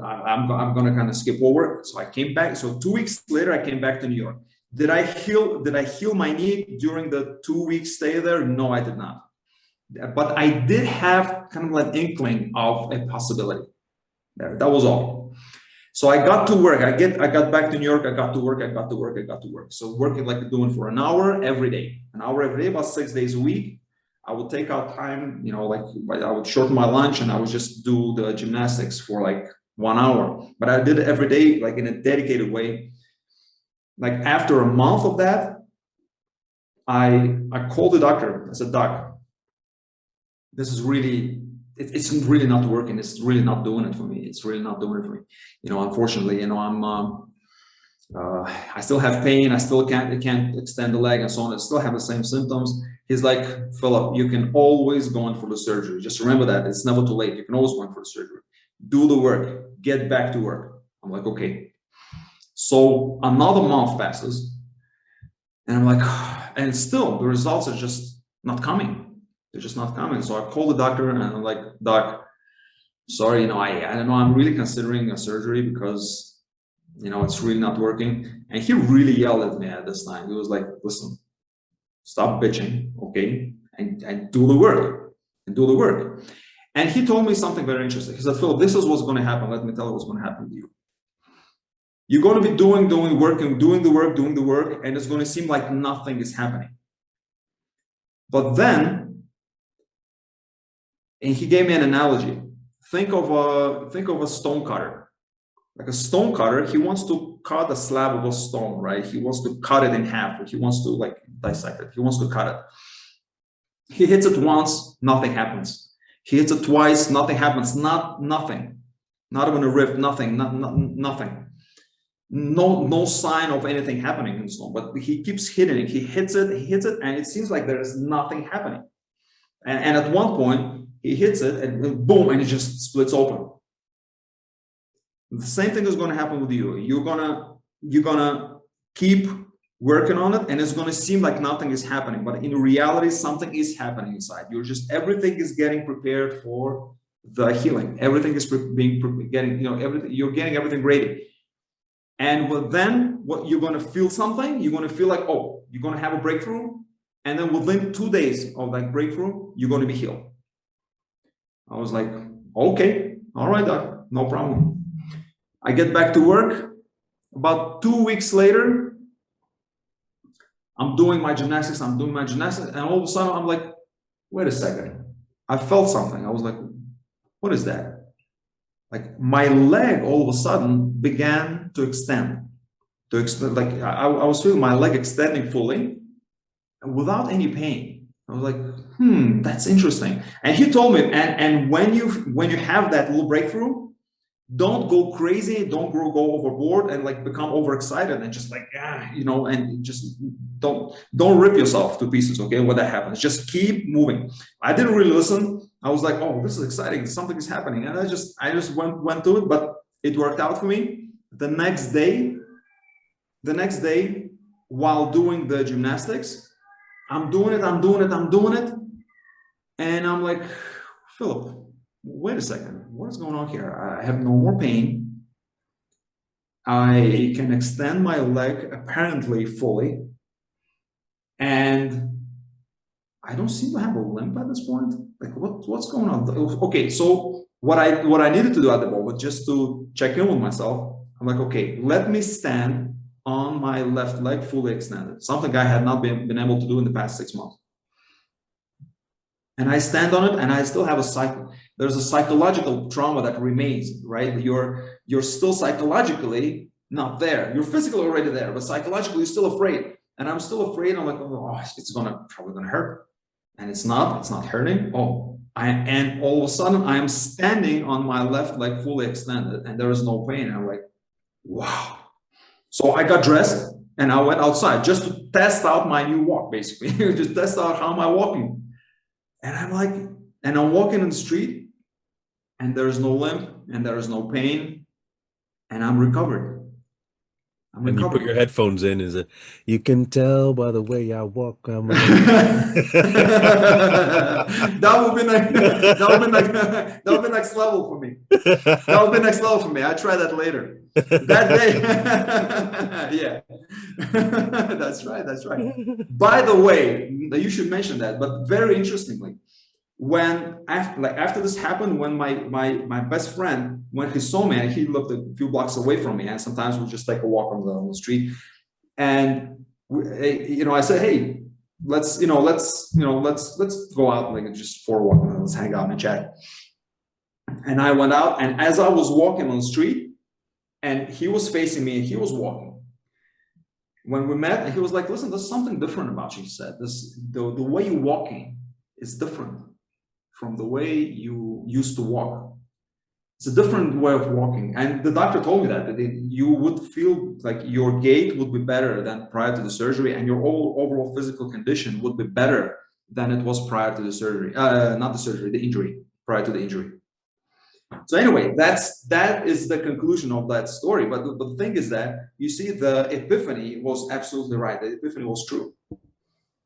S1: I'm going to kind of skip over. So I came back. So 2 weeks later, I came back to New York. Did I heal my knee during the 2 week stay there? No, I did not. But I did have kind of an inkling of a possibility there. That was all. So I got to work. I got back to New York. I got to work. So working like doing for an hour every day, about 6 days a week. I would take out time, like I would shorten my lunch and I would just do the gymnastics for like 1 hour. But I did it every day, like in a dedicated way. Like after a month of that, I called the doctor. I said, Doc, this is really, it's really not working. It's really not doing it for me. It's really not doing it for me. Unfortunately, I still have pain. I still can't extend the leg and so on. I still have the same symptoms. He's like, Philip, you can always go in for the surgery. Just remember that it's never too late. You can always go in for the surgery. Do the work, get back to work. I'm like, okay. So another month passes and I'm like, and still the results are just not coming. They're just not coming. So I call the doctor and I'm like, Doc, sorry, I don't know. I'm really considering a surgery because, it's really not working. And he really yelled at me at this time. He was like, listen, stop bitching, okay? And do the work, And he told me something very interesting. He said, Philip, this is what's going to happen. Let me tell you what's going to happen to you. You're going to be doing the work, and it's going to seem like nothing is happening. But then, and he gave me an analogy. Think of a stone cutter. Like a stone cutter, he wants to cut a slab of a stone, right? He wants to cut it in half. He wants to like dissect it. He wants to cut it. He hits it once, nothing happens. He hits it twice, nothing happens. Nothing. Not even a rift. Nothing. Nothing. No sign of anything happening in the stone. But he keeps hitting it. He hits it, and it seems like there is nothing happening. And at one point, he hits it, and boom, and it just splits open. The same thing is going to happen with you. You're gonna keep working on it, and it's going to seem like nothing is happening, but in reality, something is happening inside. Everything is getting prepared for the healing. Everything is getting everything ready. And then what you're going to feel something. You're going to feel like, oh, you're going to have a breakthrough, and then within 2 days of that breakthrough, you're going to be healed. I was like, okay, all right, Doc, no problem. I get back to work. About 2 weeks later, I'm doing my gymnastics, and all of a sudden I'm like, wait a second. I felt something. I was like, what is that? Like my leg all of a sudden began to extend. Like I was feeling my leg extending fully and without any pain. I was like, that's interesting. And he told me, and when you have that little breakthrough, don't go crazy, don't go overboard and like become overexcited and just like, and just don't rip yourself to pieces, okay, when that happens. Just keep moving. I didn't really listen. I was like, oh, this is exciting. Something is happening. And I just went to it, but it worked out for me. The next day, while doing the gymnastics, I'm doing it. And I'm like, Philip, wait a second, what is going on here? I have no more pain. I can extend my leg apparently fully. And I don't seem to have a limp at this point. Like what's going on? Okay, so what I needed to do at the moment, just to check in with myself, I'm like, okay, let me stand on my left leg fully extended. Something I had not been able to do in the past 6 months. And I stand on it, and I still have a cycle. There's a psychological trauma that remains, right? You're still psychologically not there. You're physically already there, but psychologically you're still afraid. And I'm still afraid. I'm like, oh, it's probably gonna hurt. And it's not hurting. And all of a sudden I'm standing on my left leg fully extended, and there is no pain. And I'm like, wow. So I got dressed and I went outside just to test out my new walk, basically, just test out how am I walking. And I'm walking in the street, and there is no limp, and there is no pain, and I'm recovered. I'm
S3: And you put
S1: recovering.
S3: your headphones in, is it? You can tell by the way I walk.
S1: That would be like that would be next level for me. That would be next level for me. I try that later. That day, yeah, that's right. That's right. By the way, you should mention that. But very interestingly, when after this happened, when my best friend, when he saw me, and he lived a few blocks away from me, and sometimes we just take a walk on the street, and I said, hey, let's go out, like just for a walk, and let's hang out and chat. And I went out, and as I was walking on the street, and he was facing me, and he was walking. When we met, and he was like, listen, there's something different about you, he said. The way you're walking is different from the way you used to walk. It's a different way of walking. And the doctor told me that you would feel like your gait would be better than prior to the surgery, and your overall physical condition would be better than it was prior to the surgery, not the surgery, the injury, prior to the injury. So anyway, that is the conclusion of that story. But the thing is that, you see, the epiphany was absolutely right. The epiphany was true.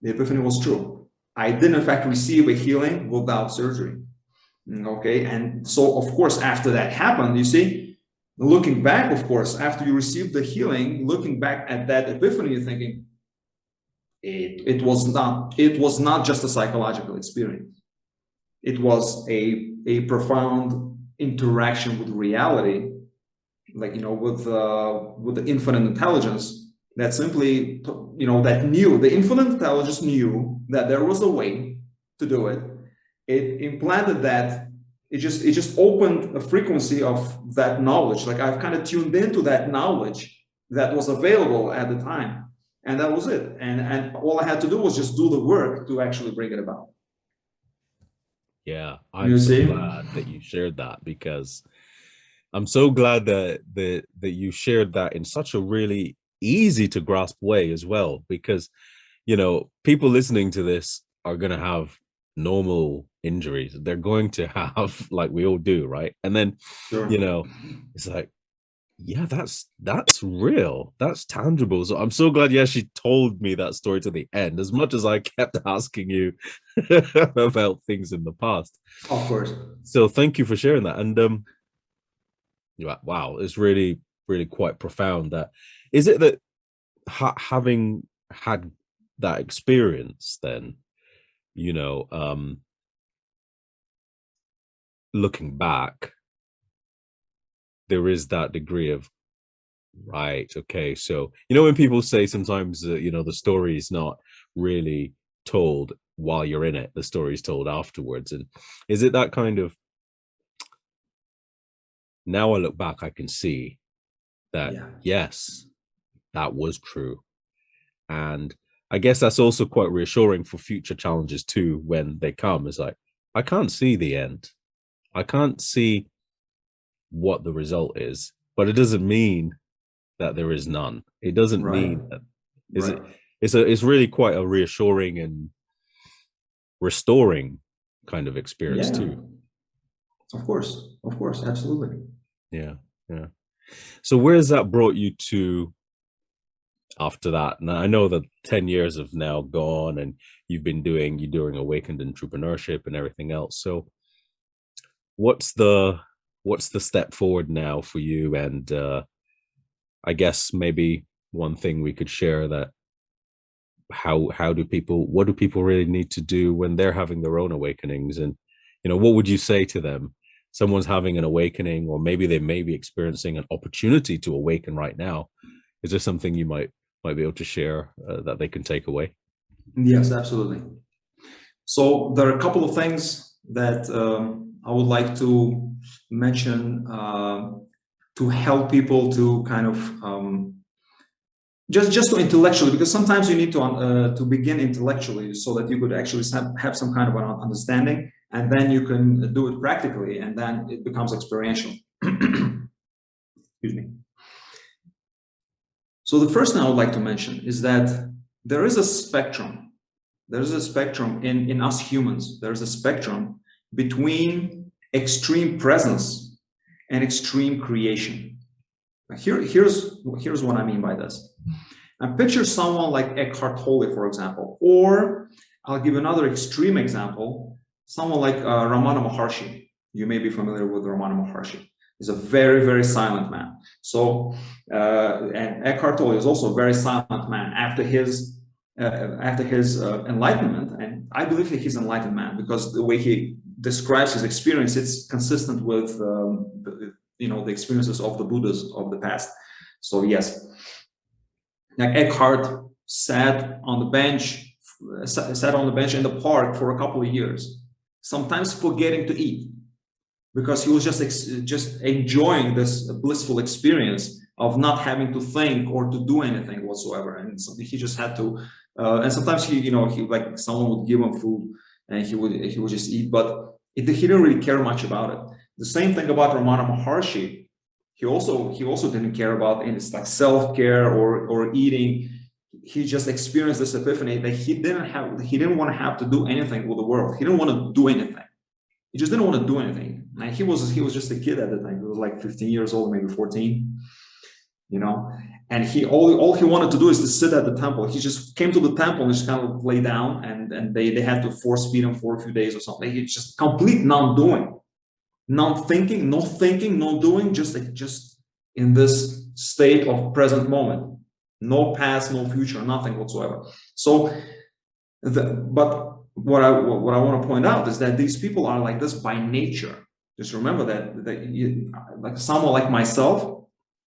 S1: The epiphany was true. I did in fact receive a healing without surgery. Okay, and so of course after that happened, you see, looking back, of course, after you received the healing, looking back at that epiphany, you're thinking it was not just a psychological experience. It was a profound interaction with reality, like with the infinite intelligence that simply the infinite intelligence knew that there was a way to do it. It implanted that. It just opened a frequency of that knowledge. Like I've kind of tuned into that knowledge that was available at the time, and that was it. And all I had to do was just do the work to actually bring it about.
S3: Yeah, I'm so glad that you shared that, because I'm so glad that you shared that in such a really easy to grasp way as well, because people listening to this are going to have normal injuries. They're going to have, like we all do, right? And then
S1: Sure.
S3: it's like, yeah, that's real, that's tangible. So I'm so glad you actually told me that story to the end, as much as I kept asking you about things in the past.
S1: Of course.
S3: So thank you for sharing that. And wow, it's really, really quite profound. That is it, that having had that experience, then looking back, there is that degree of, right, okay, so when people say sometimes the story is not really told while you're in it, the story is told afterwards. And is it that kind of, now I look back, I can see that, yes, that was true. And I guess that's also quite reassuring for future challenges too, when they come. It's like, I can't see the end. I can't see what the result is, but it doesn't mean that there is none. It doesn't mean that it's really quite a reassuring and restoring kind of experience too.
S1: Of course, absolutely.
S3: Yeah. So where has that brought you to after that? Now I know that 10 years have now gone, and you're doing awakened entrepreneurship and everything else. So what's the step forward now for you? And I guess maybe one thing we could share, that what do people really need to do when they're having their own awakenings? And what would you say to them? Someone's having an awakening, or maybe they may be experiencing an opportunity to awaken right now. Is there something you might be able to share that they can take away?
S1: Yes, absolutely. So there are a couple of things that I would like to mention to help people to kind of just to intellectually, because sometimes you need to begin intellectually so that you could actually have some kind of an understanding, and then you can do it practically, and then it becomes experiential. Excuse me. So the first thing I would like to mention is that there is a spectrum. There's a spectrum in us humans. There's a spectrum between extreme presence and extreme creation. Here's what I mean by this. And picture someone like Eckhart Tolle, for example, or I'll give another extreme example, someone like Ramana Maharshi. You may be familiar with Ramana Maharshi. He's a very, very silent man. So, and Eckhart Tolle is also a very silent man after his enlightenment. And I believe that he's an enlightened man because the way he describes his experience, it's consistent with the experiences of the Buddhas of the past. So yes, like Eckhart sat on the bench in the park for a couple of years, sometimes forgetting to eat, because he was just enjoying this blissful experience of not having to think or to do anything whatsoever. And so he just had to, and sometimes he like someone would give him food and he would just eat, but he didn't really care much about it. The same thing about Ramana Maharshi. He also didn't care about any like self-care or eating. He just experienced this epiphany that he didn't want to have to do anything with the world. He didn't want to do anything. He just didn't want to do anything. And he was just a kid at the time. He was like 15 years old, maybe 14, and all he wanted to do is to sit at the temple. He just came to the temple and just kind of lay down, and they had to force feed him for a few days or something. He just complete non-doing. Not thinking, no doing, just in this state of present moment, no past, no future, nothing whatsoever. So, but what I want to point out is that these people are like this by nature. Just remember that like someone like myself,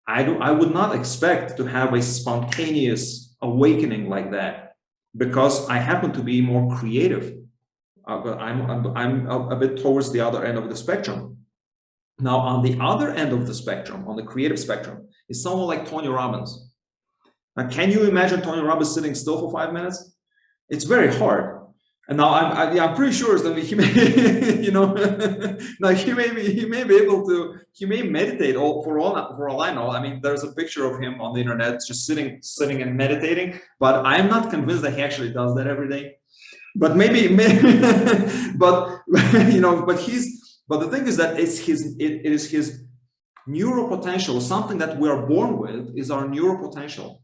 S1: I would not expect to have a spontaneous awakening like that, because I happen to be more creative. But I'm a bit towards the other end of the spectrum. Now, on the other end of the spectrum, on the creative spectrum, is someone like Tony Robbins. Now, can you imagine Tony Robbins sitting still for 5 minutes? It's very hard. And now I'm pretty sure that he may, now he may meditate for all I know. I mean, there's a picture of him on the internet just sitting and meditating, but I'm not convinced that he actually does that every day. But maybe but the thing is that it is his neural potential. Something that we are born with is our neural potential.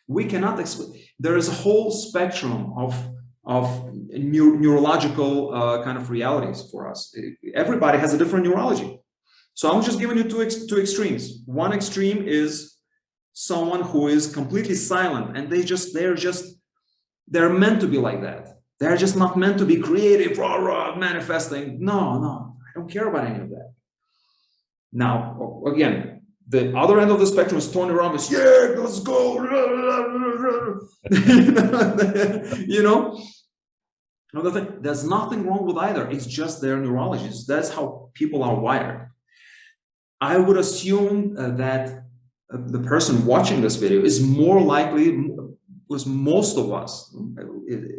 S1: We cannot explain. There is a whole spectrum of neurological kind of realities for us. Everybody has a different neurology. So I'm just giving you two extremes. One extreme is someone who is completely silent, and they're meant to be like that. They're just not meant to be creative, manifesting. No, I don't care about any of that. Now, again, the other end of the spectrum is Tony Robbins. Yeah, let's go. Another thing, there's nothing wrong with either. It's just their neurologies. That's how people are wired. I would assume that the person watching this video is more likely, because most of us,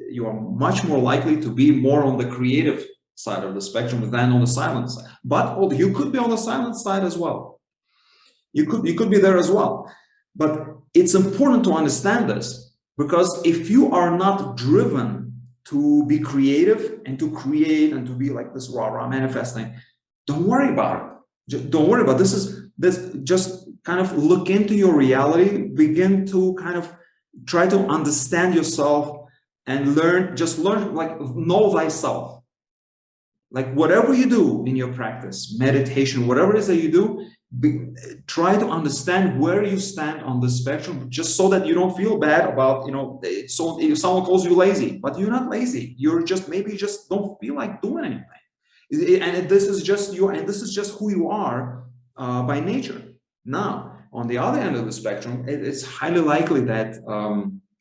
S1: you are much more likely to be more on the creative side of the spectrum than on the silent side. But you could be on the silent side as well. You could be there as well. But it's important to understand this, because if you are not driven to be creative and to create and to be like this rah manifesting, don't worry about it. Don't worry about this. Just kind of look into your reality, begin to kind of try to understand yourself and learn, like know thyself. Like whatever you do in your practice, meditation, whatever it is that you do, try to understand where you stand on the spectrum, just so that you don't feel bad about, so if someone calls you lazy, but you're not lazy. You're just, maybe you just don't feel like doing anything. And this is just you, and this is just who you are by nature. Now, on the other end of the spectrum, it's highly likely that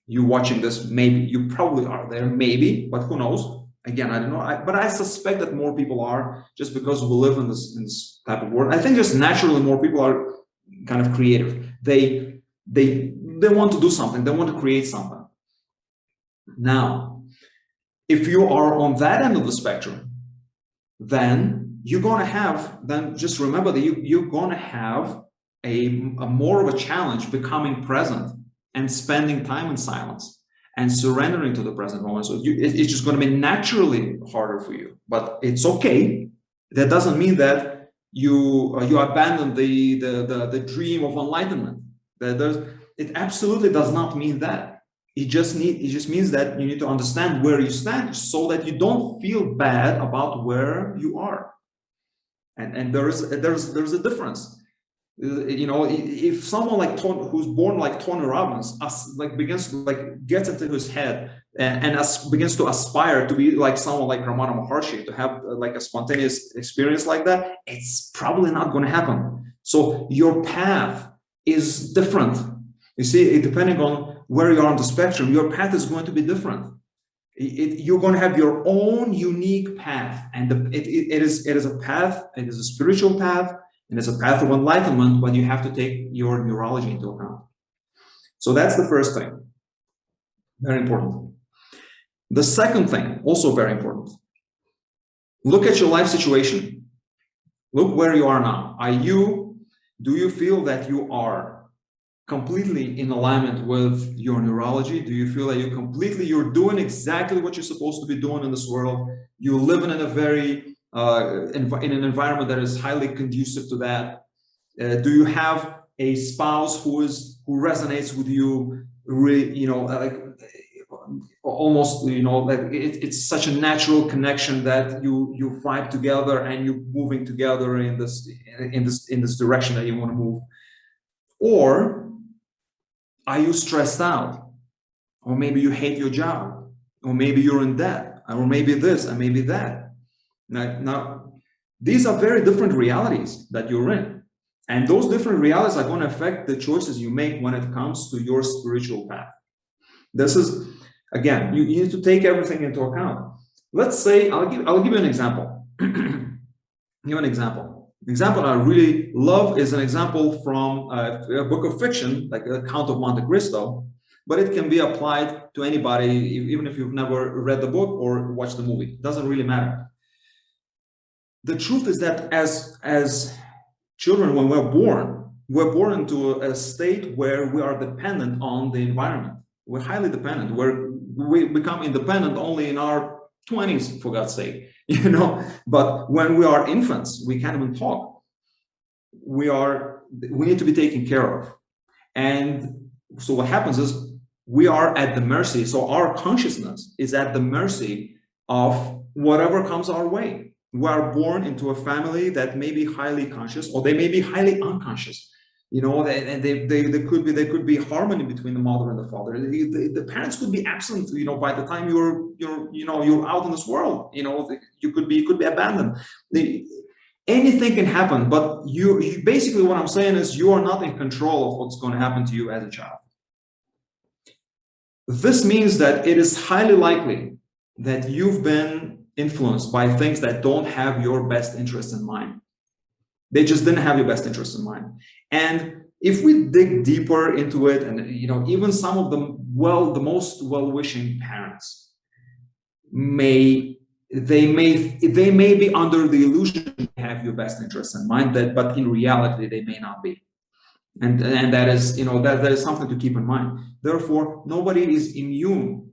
S1: you watching this, maybe you probably are there, maybe, but who knows? Again, I don't know, but I suspect that more people are, just because we live in this type of world. I think just naturally more people are kind of creative. They want to do something. They want to create something. Now, if you are on that end of the spectrum, then you're going to have, then just remember that you're going to have a more of a challenge becoming present and spending time in silence and surrendering to the present moment. So it's just going to be naturally harder for you, but it's okay. That doesn't mean that you abandon the dream of enlightenment. It absolutely does not mean that. It just means that you need to understand where you stand so that you don't feel bad about where you are. And there's a difference. You know, if someone like who's born like Tony Robbins gets into his head and begins to aspire to be like someone like Ramana Maharshi, to have like a spontaneous experience like that, it's probably not going to happen. So your path is different. You see, depending on where you are on the spectrum, your path is going to be different. You're going to have your own unique path, and it is a path. It is a spiritual path. And it's a path of enlightenment, but you have to take your neurology into account. So that's the first thing. Very important. The second thing, also very important. Look at your life situation. Look where you are now. Do you feel that you are completely in alignment with your neurology? Do you feel that you're doing exactly what you're supposed to be doing in this world? You're living in a very in an environment that is highly conducive to that? Do you have a spouse who resonates with you? Almost, it's such a natural connection that you vibe together and you're moving together in this direction that you want to move? Or are you stressed out? Or maybe you hate your job, or maybe you're in debt, or maybe this, and maybe that. Now, these are very different realities that you're in. And those different realities are going to affect the choices you make when it comes to your spiritual path. This is, again, you need to take everything into account. Let's say, I'll give you an example. Give an example. The example I really love is an example from a book of fiction, like the Count of Monte Cristo, but it can be applied to anybody, even if you've never read the book or watched the movie. It doesn't really matter. The truth is that as children, when we're born into a state where we are dependent on the environment. We're highly dependent. We become independent only in our 20s, for God's sake, But when we are infants, we can't even talk. We need to be taken care of. And so what happens is we are at the mercy. So our consciousness is at the mercy of whatever comes our way. We are born into a family that may be highly conscious, or they may be highly unconscious, and there could be harmony between the mother and the father. The parents could be absent, by the time you're out in this world. You could be abandoned. Anything can happen, but you basically, what I'm saying is, you are not in control of what's going to happen to you as a child. This means that it is highly likely that you've been influenced by things that don't have your best interest in mind. They just didn't have your best interest in mind. And if we dig deeper into it, and even some of the most well-wishing parents may be under the illusion they have your best interest in mind, but in reality they may not be. And that is that is something to keep in mind. Therefore, nobody is immune.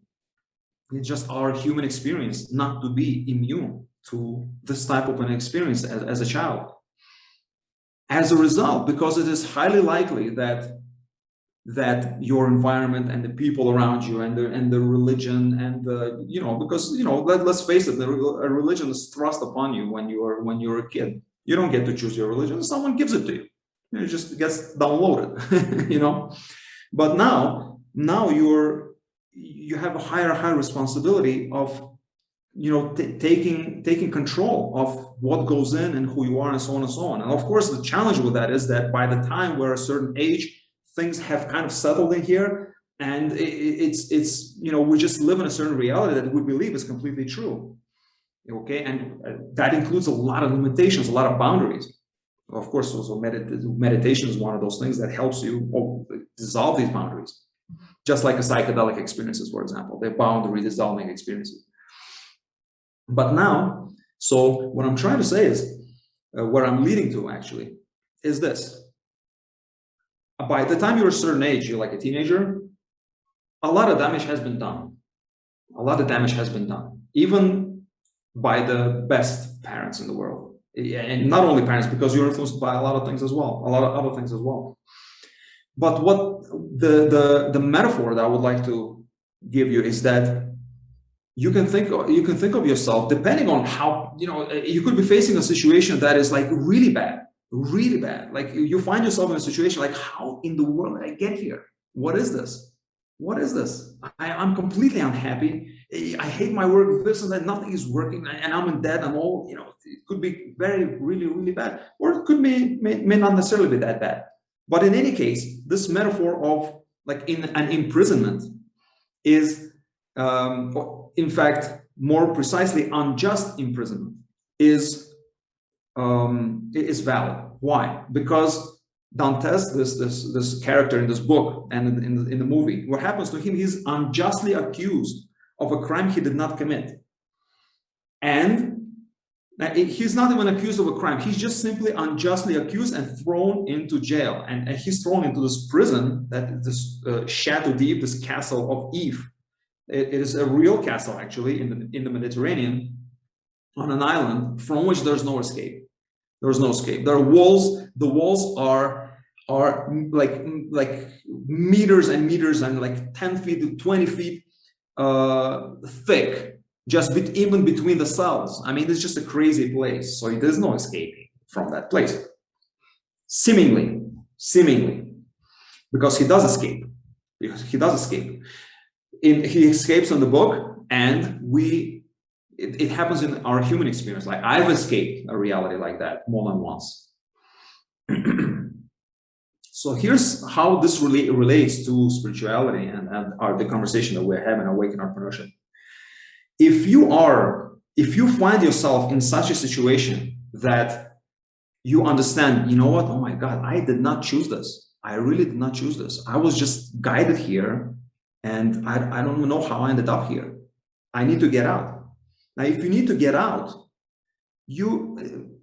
S1: It's just our human experience not to be immune to this type of an experience as a child. As a result, because it is highly likely that your environment and the people around you and the religion and let's face it, a religion is thrust upon you when you're a kid. You don't get to choose your religion; someone gives it to you. It just gets downloaded, But now you have a higher responsibility of taking control of what goes in and who you are, and so on and so on. And of course, the challenge with that is that by the time we're a certain age, things have kind of settled in here, and we just live in a certain reality that we believe is completely true. Okay, and that includes a lot of limitations, a lot of boundaries. Of course, also meditation is one of those things that helps you dissolve these boundaries. Just like a psychedelic experiences, for example, they're boundary dissolving experiences. But now, so what I'm trying to say is, where I'm leading to actually, is this. By the time you're a certain age, you're like a teenager, a lot of damage has been done. A lot of damage has been done, even by the best parents in the world. and not only parents, because you're influenced by a lot of things as well, a lot of other things as well. But what the metaphor that I would like to give you is that you can think of yourself, depending on how, you could be facing a situation that is like really bad. Like you find yourself in a situation like, how in the world did I get here? What is this? What is this? I'm completely unhappy. I hate my work, this and that, nothing is working, and I'm in debt and all, it could be really bad, or it could be, may not necessarily be that bad. But in any case, this metaphor of like in an imprisonment is, in fact, more precisely, unjust imprisonment is valid. Why? Because Dantes, this character in this book and in the movie, what happens to him? He's unjustly accused of a crime he did not commit, and he's not even accused of a crime. He's just simply unjustly accused and thrown into jail, and he's thrown into this prison, that this Chateau d'If, this castle of Eve. It is a real castle, actually, in the Mediterranean, on an island from which there's no escape. There's no escape. There are walls. The walls are like meters and meters, and like 10 feet to 20 feet thick, just even between the cells. I mean, it's just a crazy place. So there's no escaping from that place. Seemingly, because he does escape. He escapes in the book, and it happens in our human experience. Like, I've escaped a reality like that more than once. So here's how this relates to spirituality and the conversation that we're having, Awaken Entrepreneurship. If you find yourself in such a situation that you understand, you know what, oh my God, I did not choose this. I really did not choose this. I was just guided here, and I don't even know how I ended up here. I need to get out. Now, if you need to get out,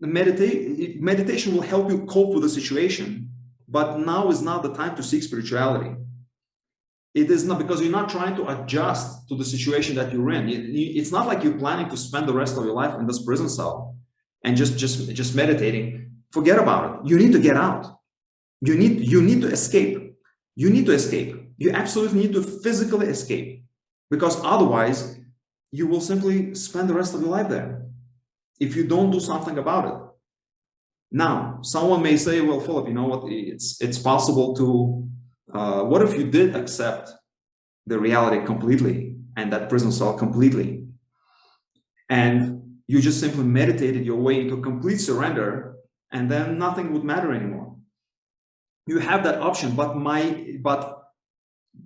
S1: meditation will help you cope with the situation, but now is not the time to seek spirituality. It is not, because you're not trying to adjust to the situation that you're in. It's not like you're planning to spend the rest of your life in this prison cell and just meditating. Forget about it. You need to get out. You need to escape. You need to escape. You absolutely need to physically escape, because otherwise you will simply spend the rest of your life there if you don't do something about it. Now, someone may say, well, Philip, you know what, it's possible to, what if you did accept the reality completely and that prison cell completely, and you just simply meditated your way into complete surrender, and then nothing would matter anymore? You have that option, but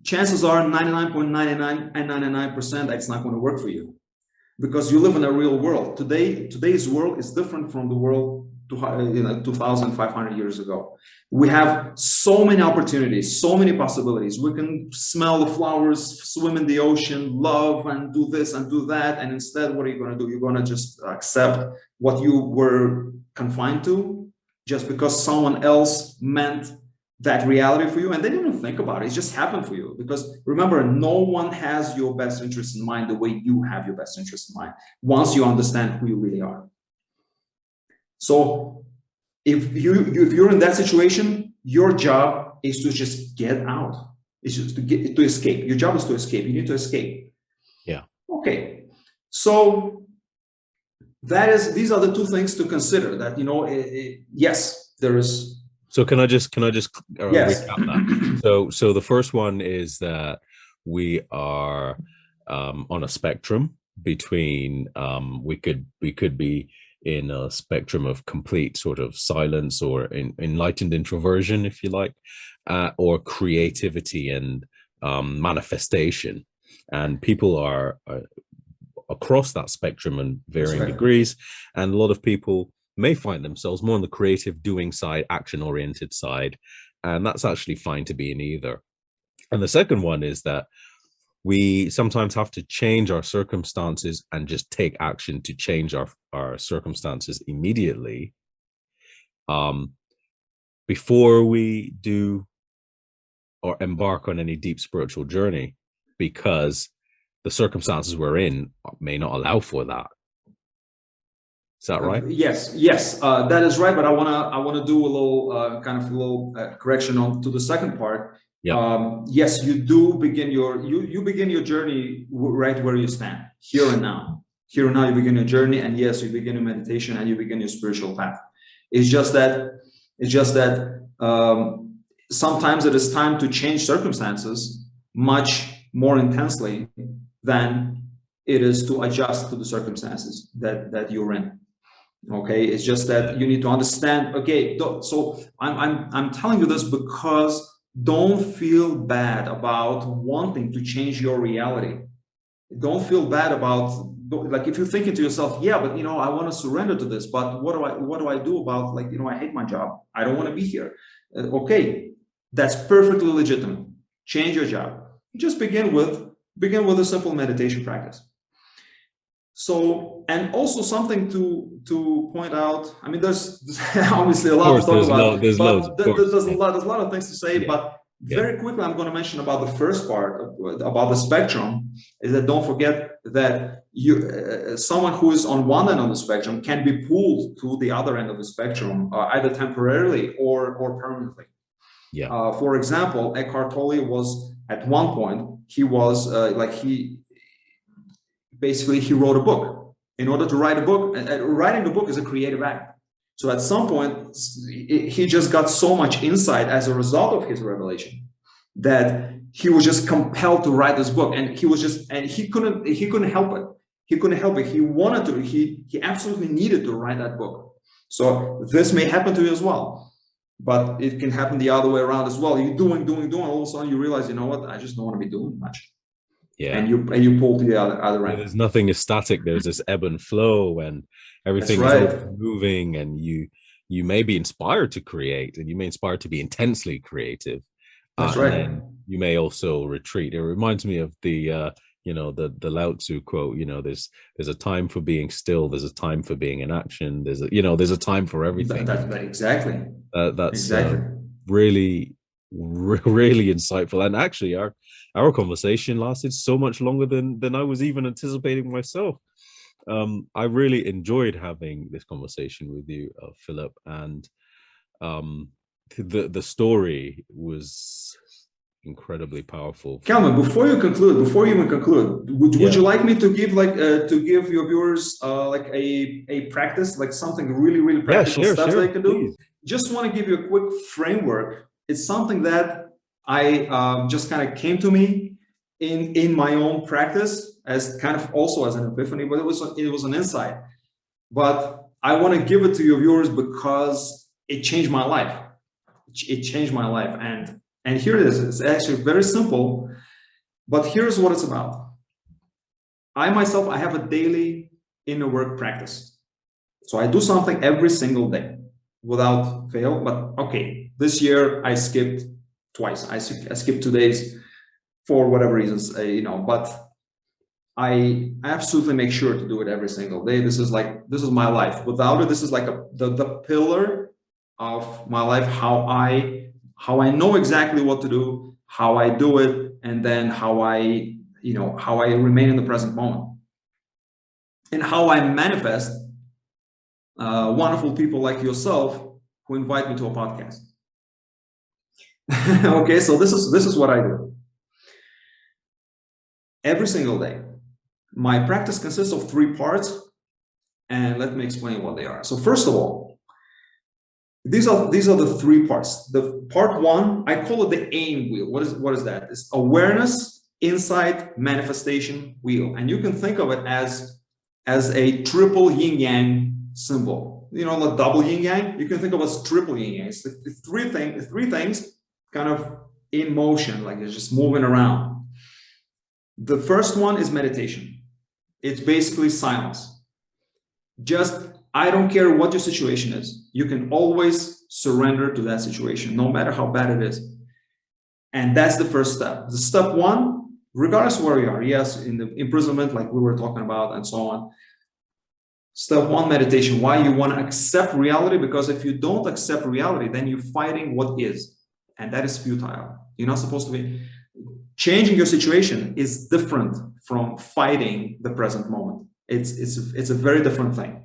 S1: chances are 99.99 and 99% that's not going to work for you, because you live in a real world. Today's world is different from the world 2,500 years ago. We have so many opportunities, so many possibilities. We can smell the flowers, swim in the ocean, love, and do this and do that. And instead, what are you going to do? You're going to just accept what you were confined to just because someone else meant that reality for you, and they didn't even think about it. It just happened for you. Because remember, no one has your best interest in mind the way you have your best interest in mind, once you understand who you really are. So if you're in that situation, your job is to just get out. It's just to escape. Your job is to escape. You need to escape.
S3: Yeah.
S1: Okay. So these are the two things to consider. That, yes, there is.
S3: So can I just
S1: Yes.
S3: recap that? So the first one is that we are on a spectrum between we could be in a spectrum of complete sort of silence or enlightened introversion, if you like, or creativity and manifestation. And people are across that spectrum in varying degrees, and a lot of people may find themselves more on the creative doing side, action-oriented side, and that's actually fine to be in either. And the second one is that we sometimes have to change our circumstances and just take action to change our circumstances immediately, before we do or embark on any deep spiritual journey, because the circumstances we're in may not allow for that. Is that right?
S1: Yes, that is right. But I wanna do a little kind of a little correction on to the second part.
S3: Yeah.
S1: Yes, you do begin you begin your journey right where you stand, here and now. Here and now, you begin your journey, and yes, you begin your meditation and you begin your spiritual path. It's just that sometimes it is time to change circumstances much more intensely than it is to adjust to the circumstances that you're in. Okay, it's just that you need to understand. Okay, so I'm telling you this because don't feel bad about wanting to change your reality. Don't feel bad about, like, if you're thinking to yourself, yeah, but I want to surrender to this, but what do I do about, like, I hate my job, I don't want to be here. Okay, that's perfectly legitimate. Change your job. Just begin with a simple meditation practice. So, and also something to point out. I mean, there's obviously a lot to talk about.
S3: There's loads.
S1: There's a lot of things to say. Yeah. But very quickly, I'm going to mention about the first part about the spectrum. Is that don't forget that someone who is on one end of the spectrum can be pulled to the other end of the spectrum, either temporarily or permanently.
S3: Yeah.
S1: For example, Eckhart Tolle was at one point. He was basically he wrote a book. In order to write a book, writing a book is a creative act. So at some point, he just got so much insight as a result of his revelation that he was just compelled to write this book, and he couldn't help it. He couldn't help it. He wanted to. He absolutely needed to write that book. So this may happen to you as well, but it can happen the other way around as well. You're doing. All of a sudden, you realize, you know what? I just don't want to be doing much.
S3: Yeah.
S1: And you pull to the other end.
S3: There's nothing is static. There's this ebb and flow, and everything is moving. And you may be inspired to create, and you may inspire to be intensely creative.
S1: That's right.
S3: And then you may also retreat. It reminds me of the the Lao Tzu quote. There's a time for being still. There's a time for being in action. There's a time for everything.
S1: Exactly.
S3: That's
S1: exactly.
S3: Really insightful. And actually, our conversation lasted so much longer than I was even anticipating myself. I really enjoyed having this conversation with you, Philip, and the story was incredibly powerful.
S1: Calvin, before you even conclude, would you like me to give your viewers like a practice, like something really practical steps they can do?
S3: Please.
S1: Just want to give you a quick framework. It's something that I just kind of came to me in my own practice as kind of also as an epiphany, but it was an insight. But I want to give it to your viewers because it changed my life. It changed my life, and here it is. It's actually very simple, but here's what it's about. I myself, I have a daily inner work practice. So I do something every single day without fail. But okay, this year I skipped twice. I skipped 2 days for whatever reasons, but I absolutely make sure to do it every single day. This is my life. Without it, this is like the pillar of my life, how I know exactly what to do, how I do it, and then how I remain in the present moment, and how I manifest wonderful people like yourself who invite me to a podcast. Okay, so this is what I do every single day. My practice consists of 3 parts, and let me explain what they are. So first of all, these are the 3 parts. The part 1, I call it the aim wheel. What is that? It's awareness, insight, manifestation wheel, and you can think of it as a triple yin yang symbol. The double yin yang. You can think of it as triple yin yang. It's the three things kind of in motion, like it's just moving around. The first one is meditation. It's basically silence. I don't care what your situation is. You can always surrender to that situation, no matter how bad it is. And that's the first step. The step 1, regardless of where you are, yes, in the imprisonment, like we were talking about, and so on. Step 1, meditation. Why? You want to accept reality, because if you don't accept reality, then you're fighting what is, and that is futile. You're not supposed to be. Changing your situation is different from fighting the present moment. It's a very different thing.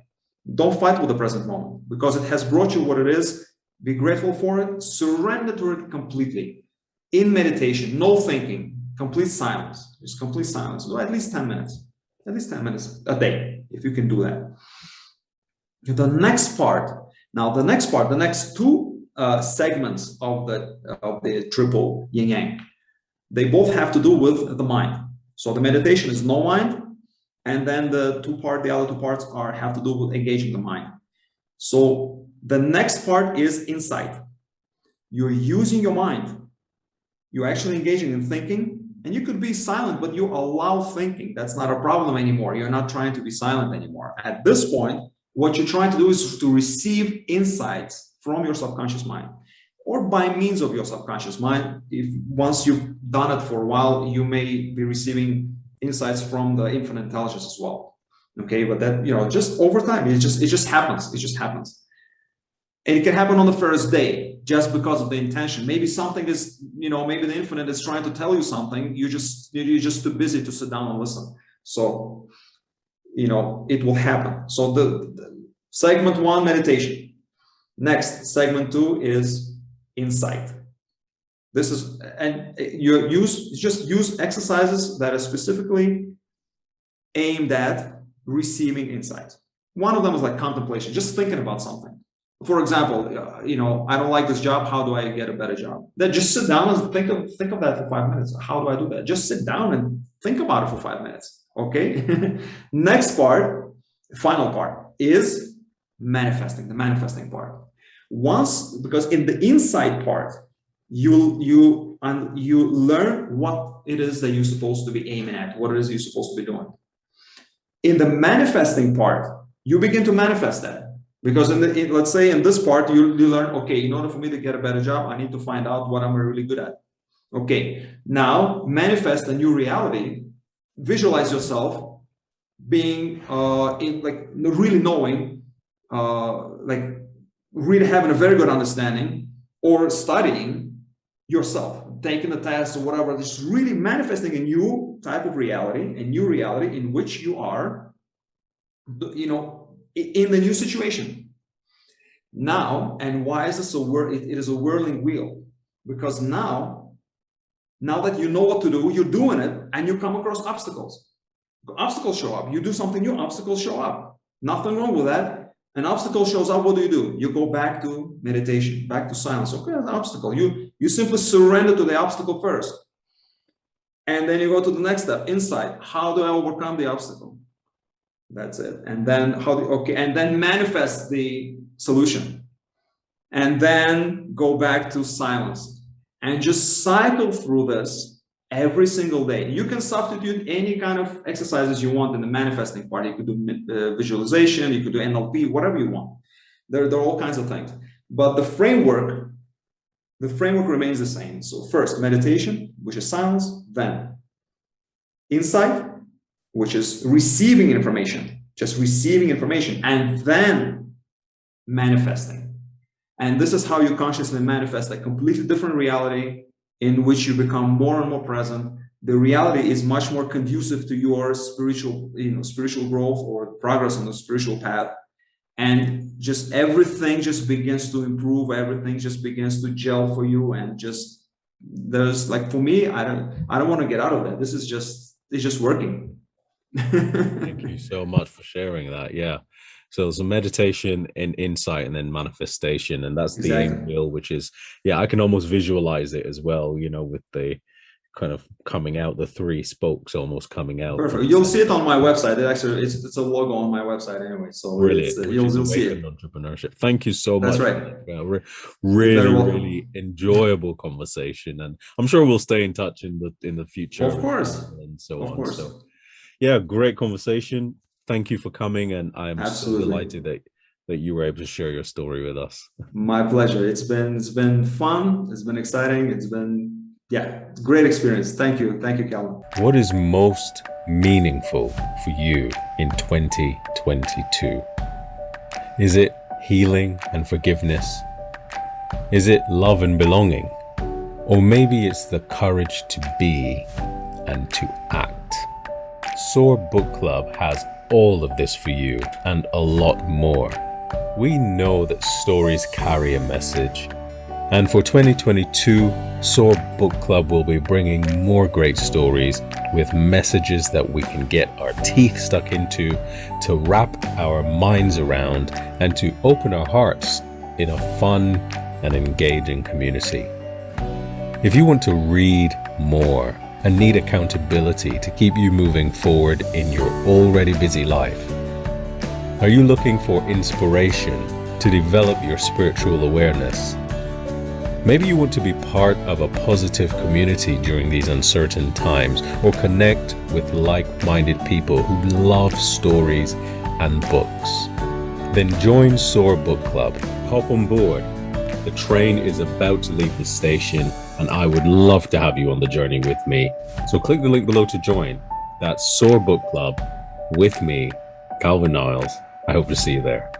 S1: Don't fight with the present moment because it has brought you what it is. Be grateful for it. Surrender to it completely. In meditation, no thinking, complete silence. Just complete silence. Well, at least 10 minutes. At least 10 minutes a day, if you can do that. The next part. Now, the next two segments of the triple yin yang, they both have to do with the mind. So the meditation is no mind, and then the other two parts have to do with engaging the mind. So the next part is insight. You're using your mind. You're actually engaging in thinking, and you could be silent, but you allow thinking. That's not a problem anymore. You're not trying to be silent anymore. At this point, what you're trying to do is to receive insights from your subconscious mind, or by means of your subconscious mind. If once you've done it for a while, you may be receiving insights from the infinite intelligence as well. Okay, but that, just over time, it just happens. It just happens. And it can happen on the first day just because of the intention. Maybe something is, maybe the infinite is trying to tell you something. You're just too busy to sit down and listen. So, it will happen. So the segment 1, meditation. Next, segment 2 is insight. This is, and just use exercises that are specifically aimed at receiving insight. One of them is like contemplation, just thinking about something. For example, I don't like this job. How do I get a better job? Then just sit down and think of that for 5 minutes. How do I do that? Just sit down and think about it for 5 minutes. Okay. Next part, final part, is manifesting. The manifesting part. Because in the insight part, you learn what it is that you're supposed to be aiming at, what it is you're supposed to be doing. In the manifesting part, you begin to manifest that. Because let's say in this part, you learn, okay, in order for me to get a better job, I need to find out what I'm really good at. Okay, now manifest a new reality. Visualize yourself being really knowing, really having a very good understanding, or studying yourself, taking the test or whatever. Just really manifesting a new type of reality, a new reality in which you are, in the new situation. Now, and why is this it is a whirling wheel? Because now that you know what to do, you're doing it, and you come across obstacles. Obstacles show up. You do something new, obstacles show up. Nothing wrong with that. An obstacle shows up, what do? You go back to meditation, back to silence. Okay, an obstacle. You simply surrender to the obstacle first. And then you go to the next step, insight. How do I overcome the obstacle? That's it. And then and then manifest the solution. And then go back to silence. And just cycle through this every single day. You can substitute any kind of exercises you want in the manifesting part. You could do visualization, you could do NLP, whatever you want. There are all kinds of things. But the framework remains the same. So first, meditation, which is silence, then insight, which is receiving information, just receiving information, and then manifesting. And this is how you consciously manifest a completely different reality in which you become more and more present. The reality is much more conducive to your spiritual growth or progress on the spiritual path. And just everything just begins to improve. Everything just begins to gel for you. And just, there's like, for me, I don't want to get out of that. It's just working.
S3: Thank you so much for sharing that. Yeah. So there's a meditation and insight and then manifestation. And that's the aim wheel, which is, I can almost visualize it as well, with the kind of coming out, the 3 spokes almost coming out.
S1: Perfect. You'll see it on my website. It's a logo on my website anyway. So
S3: really,
S1: you'll see it.
S3: Entrepreneurship. Thank you so much.
S1: That's right.
S3: Really enjoyable conversation. And I'm sure we'll stay in touch in the future.
S1: Of course.
S3: And so on. So yeah, great conversation. Thank you for coming, and I'm so delighted that you were able to share your story with us. My pleasure. It's been fun. It's been exciting. It's been great experience. Thank you, Calvin. What is most meaningful for you in 2022? Is it healing and forgiveness? Is it love and belonging? Or maybe it's the courage to be and to act. SOAR Book Club has
S2: all of this for you and a lot more. We know that stories carry a message. And for 2022, SOAR Book Club will be bringing more great stories with messages that we can get our teeth stuck into, to wrap our minds around, and to open our hearts in a fun and engaging community. If you want to read more and need accountability to keep you moving forward in your already busy life, are you looking for inspiration to develop your spiritual awareness? Maybe you want to be part of a positive community during these uncertain times, or connect with like-minded people who love stories and books. Then join SOAR Book Club. Hop on board. The train is about to leave the station, and I would love to have you on the journey with me. So click the link below to join. That's SOAR Book Club with me, Calvin Niles. I hope to see you there.